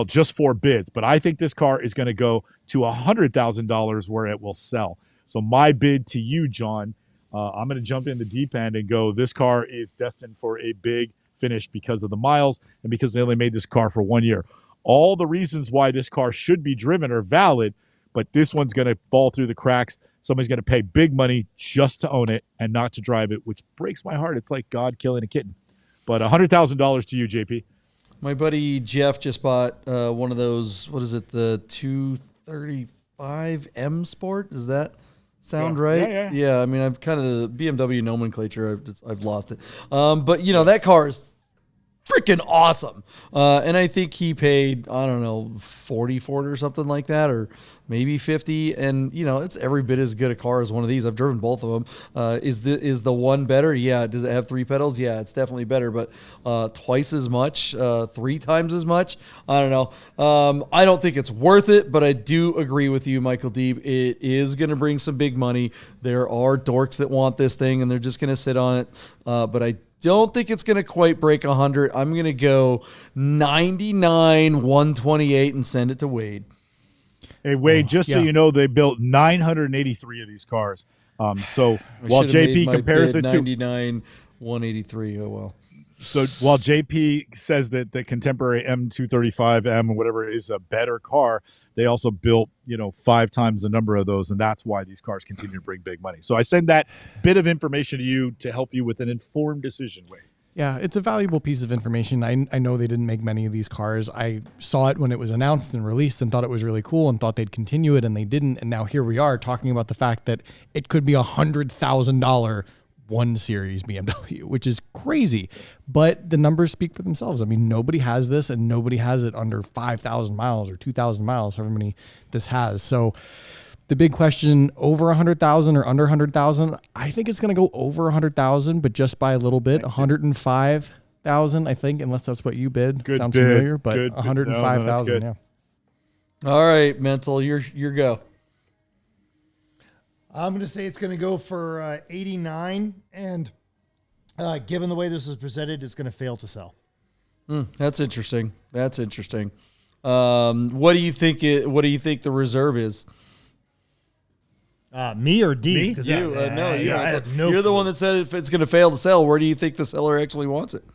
just 4 bids. But I think this car is going to go to $100,000 where it will sell. So my bid to you, John, I'm going to jump in the deep end and go, this car is destined for a big finish because of the miles and because they only made this car for 1 year. All the reasons why this car should be driven are valid, but this one's going to fall through the cracks. Somebody's going to pay big money just to own it and not to drive it, which breaks my heart. It's like God killing a kitten. But $100,000 to you, JP. My buddy Jeff just bought one of those, what is it, the 235 M Sport? Does that sound right? Yeah. I mean, I've kind of the BMW nomenclature, I've lost it. But, that car is freaking awesome. And I think he paid, I don't know, 40 for it or something like that, or maybe 50. And, it's every bit as good a car as one of these. I've driven both of them. Is the one better? Yeah. Does it have 3 pedals? Yeah, it's definitely better, but twice as much, 3 times as much. I don't know. I don't think it's worth it, but I do agree with you, Michael Deeb. It is going to bring some big money. There are dorks that want this thing and they're just going to sit on it. But I don't think it's going to quite break 100. I'm going to go 99, 128 and send it to Wade. Hey, Wade, so you know, they built 983 of these cars. So while JP compares it to 99, 183, oh well. So while JP says that the contemporary M235M or whatever is a better car, they also built, 5 times the number of those, and that's why these cars continue to bring big money. So I send that bit of information to you to help you with an informed decision, Wade. Yeah, it's a valuable piece of information. I know they didn't make many of these cars. I saw it when it was announced and released and thought it was really cool and thought they'd continue it, and they didn't. And now here we are talking about the fact that it could be $100,000 1 Series BMW, which is crazy. But the numbers speak for themselves. I mean, nobody has this, and nobody has it under 5,000 miles or 2,000 miles, however many this has. So the big question, over 100,000 or under 100,000, I think it's going to go over 100,000, but just by a little bit, 105,000, I think, unless that's what you bid. Good Sounds bid. familiar, but Good. 105,000, yeah. All right, Mental, your go. I'm going to say it's going to go for 89, and given the way this is presented, it's going to fail to sell. That's interesting. What do you think? What do you think the reserve is? Me or D? Me? You? No, you. I have no You're the clue. one that said if it's going to fail to sell. Where do you think the seller actually wants it?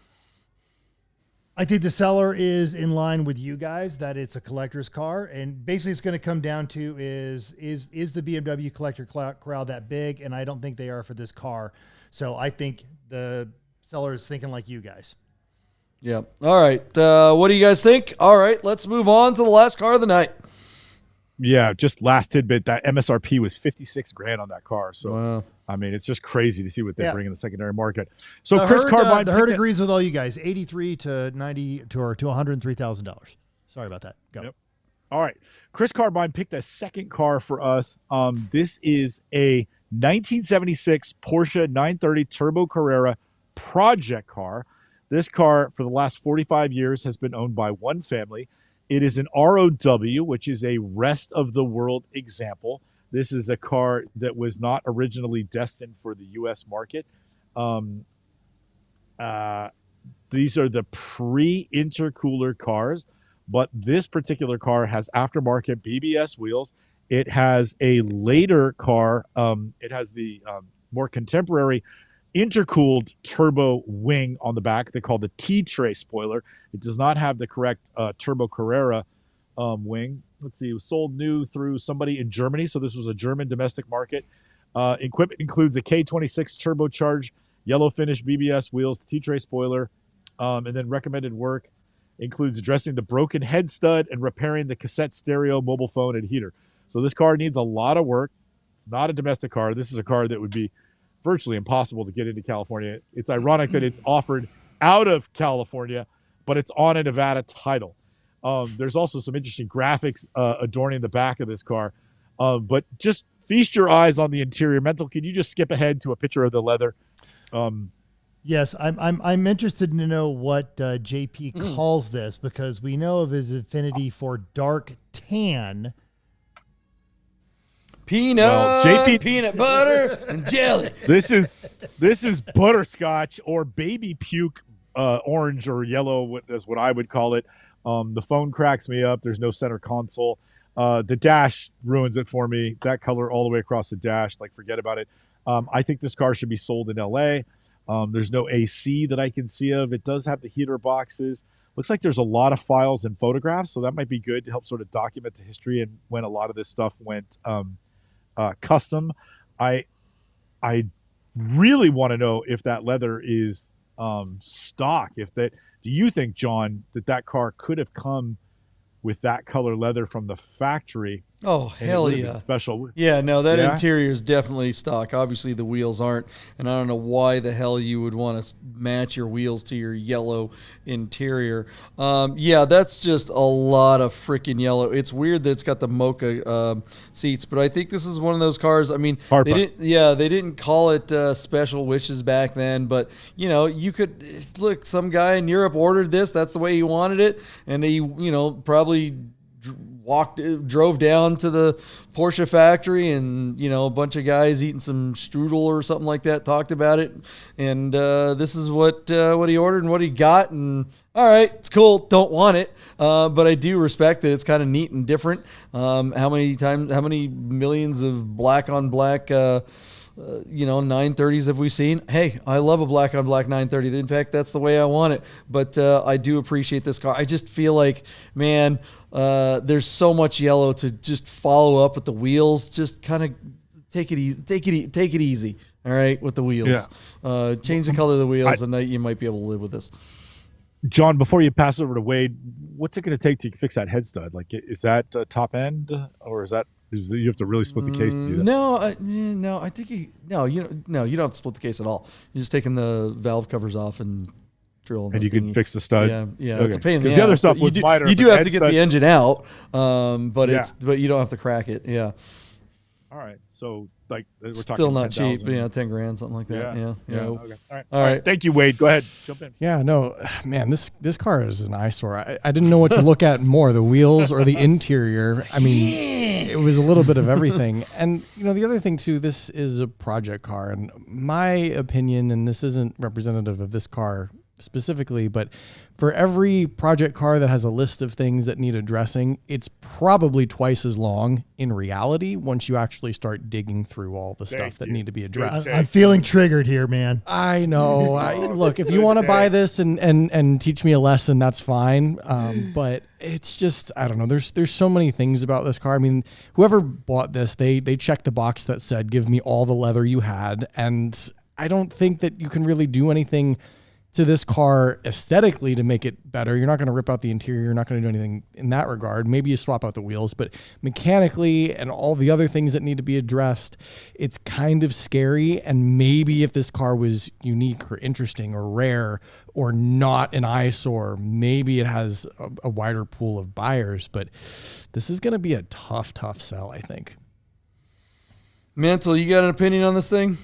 I think the seller is in line with you guys that it's a collector's car, and basically it's going to come down to is the BMW collector crowd that big? And I don't think they are for this car. So I think the seller is thinking like you guys. Yeah. All right. What do you guys think? All right, let's move on to the last car of the night. Yeah, just last tidbit, that MSRP was $56,000 on that car. So, wow. I mean, it's just crazy to see what they bring in the secondary market. So Chris Herd, Carbine, the herd agrees with all you guys. 83 to 90 to $103,000. Sorry about that. Go. Yep. All right. Chris Carbine picked a second car for us. This is a 1976 Porsche 930 Turbo Carrera project car. This car, for the last 45 years, has been owned by one family. It is an ROW, which is a rest of the world example. This is a car that was not originally destined for the U.S. market. These are the pre-intercooler cars, but this particular car has aftermarket BBS wheels. It has a later car. It has the more contemporary intercooled turbo wing on the back. They call the T-tray spoiler. It does not have the correct turbo Carrera wing. Let's see. It was sold new through somebody in Germany, so this was a German domestic market. Equipment includes a K26 turbocharged yellow finish BBS wheels, T-tray spoiler, and then recommended work includes addressing the broken head stud and repairing the cassette stereo, mobile phone, and heater. So this car needs a lot of work. It's not a domestic car. This is a car that would be virtually impossible to get into California. It's ironic that it's offered out of California, but it's on a Nevada title. There's also some interesting graphics adorning the back of this car. But just feast your eyes on the interior. Mental, can you just skip ahead to a picture of the leather? Yes, I'm interested to know what JP calls this, because we know of his affinity for dark tan. Peanut butter and jelly. This is butterscotch or baby puke, orange or yellow. Is what I would call it. The phone cracks me up. There's no center console. The dash ruins it for me. That color all the way across the dash, like forget about it. I think this car should be sold in LA. There's no AC that I can see of. It does have the heater boxes. Looks like there's a lot of files and photographs, so that might be good to help sort of document the history and when a lot of this stuff went custom. I really want to know if that leather is stock. Do you think, John, that car could have come with that color leather from the factory? Oh, hell yeah. Special. Yeah, no, that interior is definitely stock. Obviously, the wheels aren't, and I don't know why the hell you would want to match your wheels to your yellow interior. Yeah, that's just a lot of freaking yellow. It's weird that it's got the mocha seats, but I think this is one of those cars. I mean, they didn't call it special wishes back then, but you could look. Some guy in Europe ordered this. That's the way he wanted it, and he, probably drove down to the Porsche factory, and a bunch of guys eating some strudel or something like that talked about it, and this is what he ordered and what he got, and all right, it's cool. Don't want it, but I do respect that it's kind of neat and different. How many millions of black on black 930s have we seen? Hey, I love a black on black 930. In fact, that's the way I want it. But I do appreciate this car. I just feel like, man, there's so much yellow to just follow up with the wheels. Just kind of take it easy. All right, with the wheels. Yeah. Change the color of the wheels, and you might be able to live with this. John, before you pass it over to Wade, what's it going to take to fix that head stud? Like, is that top end, or is that? You have to really split the case to do that. No, I think you don't have to split the case at all. You're just taking the valve covers off and drilling. And you can fix the stud. Yeah. Okay. It's a pain in the ass. Because the other stuff was minor. You do have to get the engine out, but you don't have to crack it. Yeah. All right. So we're talking still not 10, cheap. Yeah, $10,000, something like that. Yeah. Okay. All right. Thank you, Wade. Go ahead. Jump in. Yeah. No, man. This car is an eyesore. I didn't know what to look at more, the wheels or the interior. I mean, it was a little bit of everything. And the other thing too, this is a project car, and my opinion, and this isn't representative of this car specifically, but for every project car that has a list of things that need addressing, it's probably twice as long in reality once you actually start digging through all the stuff that need to be addressed. I'm feeling triggered here, man. I know. Look, if you want to buy this and teach me a lesson, that's fine. But it's just, I don't know. There's so many things about this car. I mean, whoever bought this, they checked the box that said, give me all the leather you had. And I don't think that you can really do anything to this car aesthetically to make it better. You're not going to rip out the interior. You're not going to do anything in that regard. Maybe you swap out the wheels, but mechanically and all the other things that need to be addressed, it's kind of scary. And maybe if this car was unique or interesting or rare or not an eyesore, maybe it has a wider pool of buyers, but this is going to be a tough sell, I think. Mantle, you got an opinion on this thing?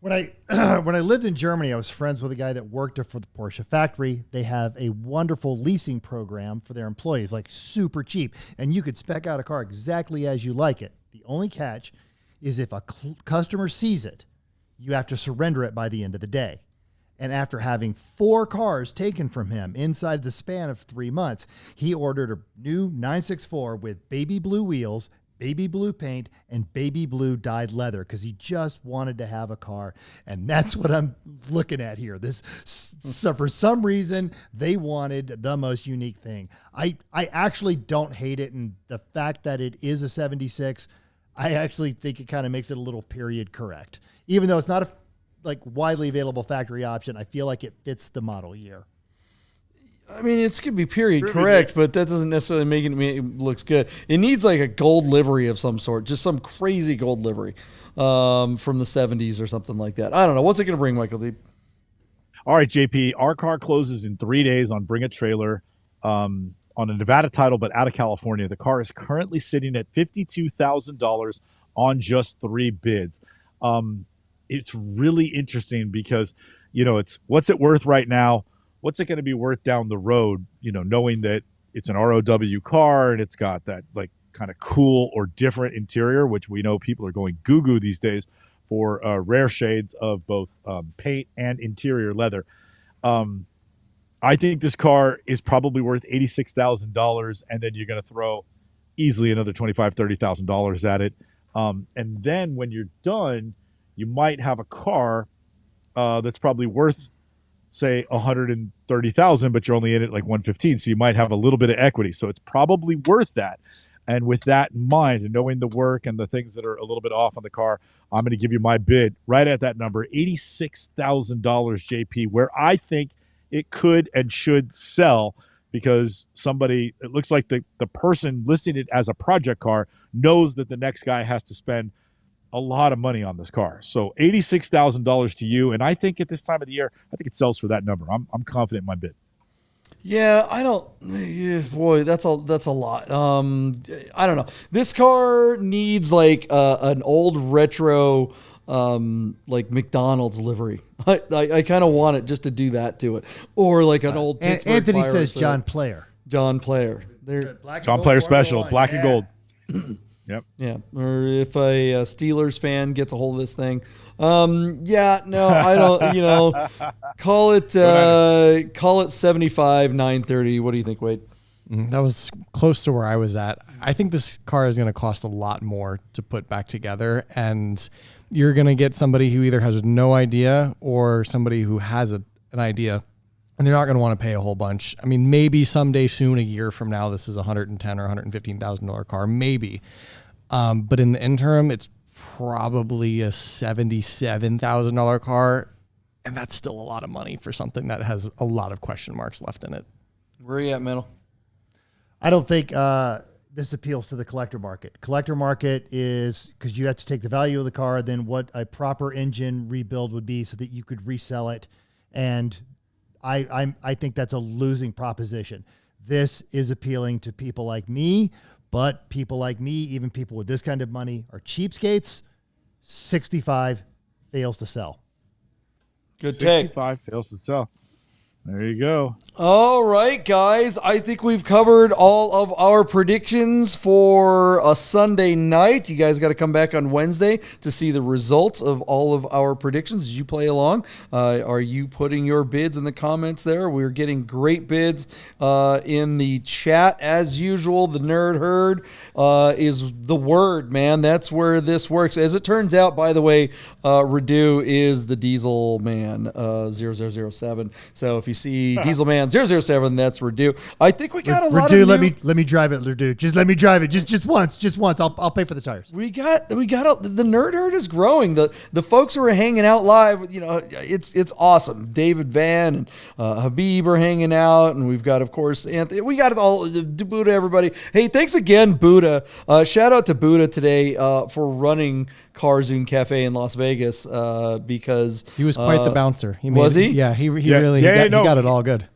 When I when I lived in Germany, I was friends with a guy that worked for the Porsche factory. They have a wonderful leasing program for their employees, like super cheap, and you could spec out a car exactly as you like it. The only catch is if a customer sees it, you have to surrender it by the end of the day. And after having 4 cars taken from him inside the span of 3 months, he ordered a new 964 with baby blue wheels, baby blue paint, and baby blue dyed leather because he just wanted to have a car. And that's what I'm looking at here. So for some reason, they wanted the most unique thing. I actually don't hate it. And the fact that it is a 76, I actually think it kind of makes it a little period correct. Even though it's not a widely available factory option, I feel like it fits the model year. I mean, it's going to be period correct, but that doesn't necessarily make it looks good. It needs like a gold livery of some sort, just some crazy gold livery from the 70s or something like that. I don't know. What's it going to bring, Michael D? All right, JP, our car closes in 3 days on Bring a Trailer on a Nevada title, but out of California. The car is currently sitting at $52,000 on just 3 bids. It's really interesting because, it's what's it worth right now? What's it going to be worth down the road? Knowing that it's an ROW car and it's got that kind of cool or different interior, which we know people are going goo-goo these days for rare shades of both paint and interior leather. I think this car is probably worth $86,000, and then you're going to throw easily another $25,000, $30,000 at it. And then when you're done, you might have a car that's probably worth, say, $130,000, but you're only in it like $115,000, so you might have a little bit of equity. So it's probably worth that. And with that in mind, and knowing the work and the things that are a little bit off on the car, I'm going to give you my bid right at that number, $86,000, JP, where I think it could and should sell because it looks like the person listing it as a project car knows that the next guy has to spend a lot of money on this car. So $86,000 to you. And I think at this time of the year, I think it sells for that number. I'm confident in my bid. Yeah, I don't. Boy, that's a lot. I don't know. This car needs an old retro, McDonald's livery. I kind of want it just to do that to it, or like an old. Anthony says John Player. John Player. John Player special, black and gold. Yep. Yeah. Or if a Steelers fan gets a hold of this thing. I don't, call it 75, 930. What do you think, Wade? That was close to where I was at. I think this car is going to cost a lot more to put back together. And you're going to get somebody who either has no idea or somebody who has an idea. And they're not going to want to pay a whole bunch. I mean, maybe someday soon, a year from now, this is a $110,000 or $115,000 car, maybe. But in the interim, it's probably a $77,000 car, and that's still a lot of money for something that has a lot of question marks left in it. Where are you at, Metal? I don't think this appeals to the collector market. Collector market is because you have to take the value of the car, then what a proper engine rebuild would be so that you could resell it, and I think that's a losing proposition. This is appealing to people like me, but people like me, even people with this kind of money, are cheapskates. 65 fails to sell. Good take. 65 fails to sell. There you go. All right, guys. I think we've covered all of our predictions for a Sunday night. You guys got to come back on Wednesday to see the results of all of our predictions. Did you play along? Are you putting your bids in the comments there? We're getting great bids in the chat. As usual, the Nerd Herd is the word, man. That's where this works. As it turns out, by the way, Redu is the Diesel Man 0007. So if you see Dieselman 007, that's Redu. I think we got a lot of Redu, let me drive it, Redu. Just let me drive it. Just once. I'll pay for the tires. We got the Nerd Herd is growing. The folks who are hanging out live, it's awesome. David Van and Habib are hanging out, and we've got, of course, Anthony. We got all Buddha, everybody. Hey, thanks again, Buddha. Shout out to Buddha today for running Carzoon Cafe in Las Vegas because he was quite the bouncer. He got it all good.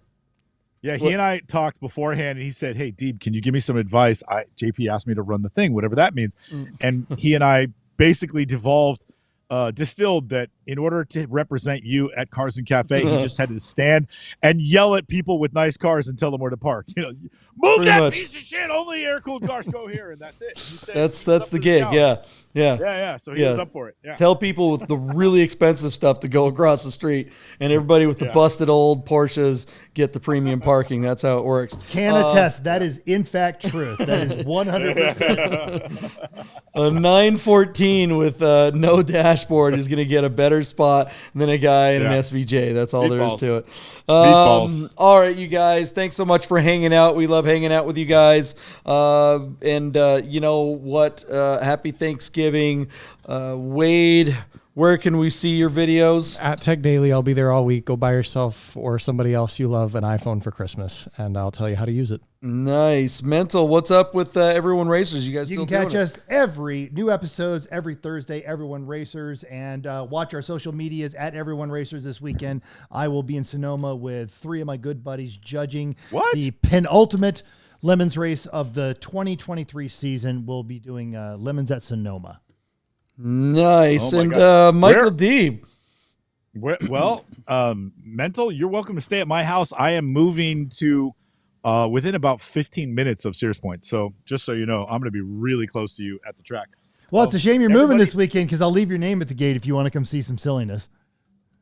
Yeah, he and I talked beforehand, and he said, "Hey, Deeb, can you give me some advice? JP asked me to run the thing, whatever that means." And he and I basically distilled that in order to represent you at Cars and Cafe, he just had to stand and yell at people with nice cars and tell them where to park. Move Pretty that much. piece of shit. Only air-cooled cars go here, and that's it. He said That's the gig. Yeah. So he was up for it. Yeah. Tell people with the really expensive stuff to go across the street, and everybody with the busted old Porsches get the premium parking. That's how it works. Can attest that is in fact truth. That is 100%. A 914 with no dashboard is going to get a better spot than a guy in an SVJ. That's all there is to it. All right, you guys. Thanks so much for hanging out. We love hanging out with you guys. And you know what? Happy Thanksgiving. Wade, where can we see your videos? At Tech Daily. I'll be there all week. Go buy yourself or somebody else you love an iPhone for Christmas, and I'll tell you how to use it. Nice. Mental, what's up with Everyone Racers? You guys You still can catch doing us every new episodes every Thursday, Everyone Racers, and watch our social medias at Everyone Racers this weekend. I will be in Sonoma with 3 of my good buddies judging the penultimate Lemons race of the 2023 season. We'll be doing Lemons at Sonoma. Nice. Oh and God. Michael D. Well, Mental, you're welcome to stay at my house. I am moving to within about 15 minutes of Sears Point. So just so you know, I'm going to be really close to you at the track. Well, it's a shame you're moving this weekend because I'll leave your name at the gate if you want to come see some silliness.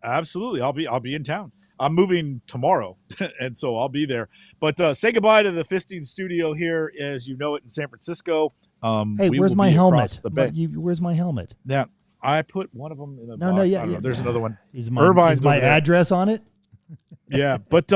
Absolutely. I'll be in town. I'm moving tomorrow, and so I'll be there. But say goodbye to the Fisting studio here as you know it in San Francisco. Hey, where's my helmet? Where's my helmet? Yeah, I put one of them in the box. There's another one. Is my address on it? Yeah, but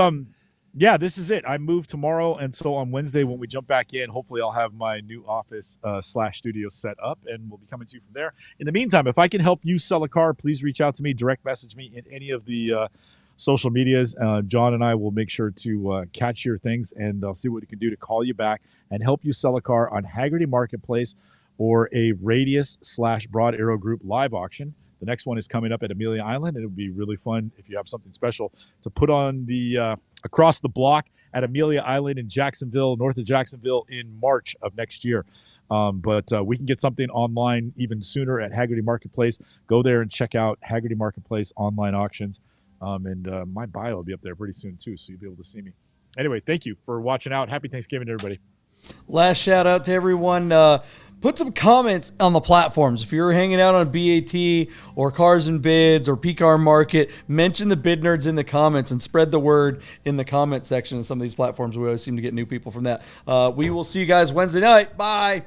yeah, this is it. I move tomorrow, and so on Wednesday when we jump back in, hopefully I'll have my new office / studio set up, and we'll be coming to you from there. In the meantime, if I can help you sell a car, please reach out to me, direct message me in any of the social medias. John and I will make sure to catch your things, and I'll see what we can do to call you back and help you sell a car on Hagerty Marketplace or a Radius / Broad Arrow Group live auction. The next one is coming up at Amelia Island, and it would be really fun if you have something special to put on the across the block at Amelia Island in Jacksonville, north of Jacksonville, in March of next year. But we can get something online even sooner at Hagerty Marketplace. Go there and check out Hagerty Marketplace online auctions. And my bio will be up there pretty soon, too, so you'll be able to see me. Anyway, thank you for watching out. Happy Thanksgiving to everybody. Last shout out to everyone. Put some comments on the platforms. If you're hanging out on BAT or Cars and Bids or PCAR Market, mention the Bid Nerds in the comments and spread the word in the comment section of some of these platforms. We always seem to get new people from that. We will see you guys Wednesday night. Bye.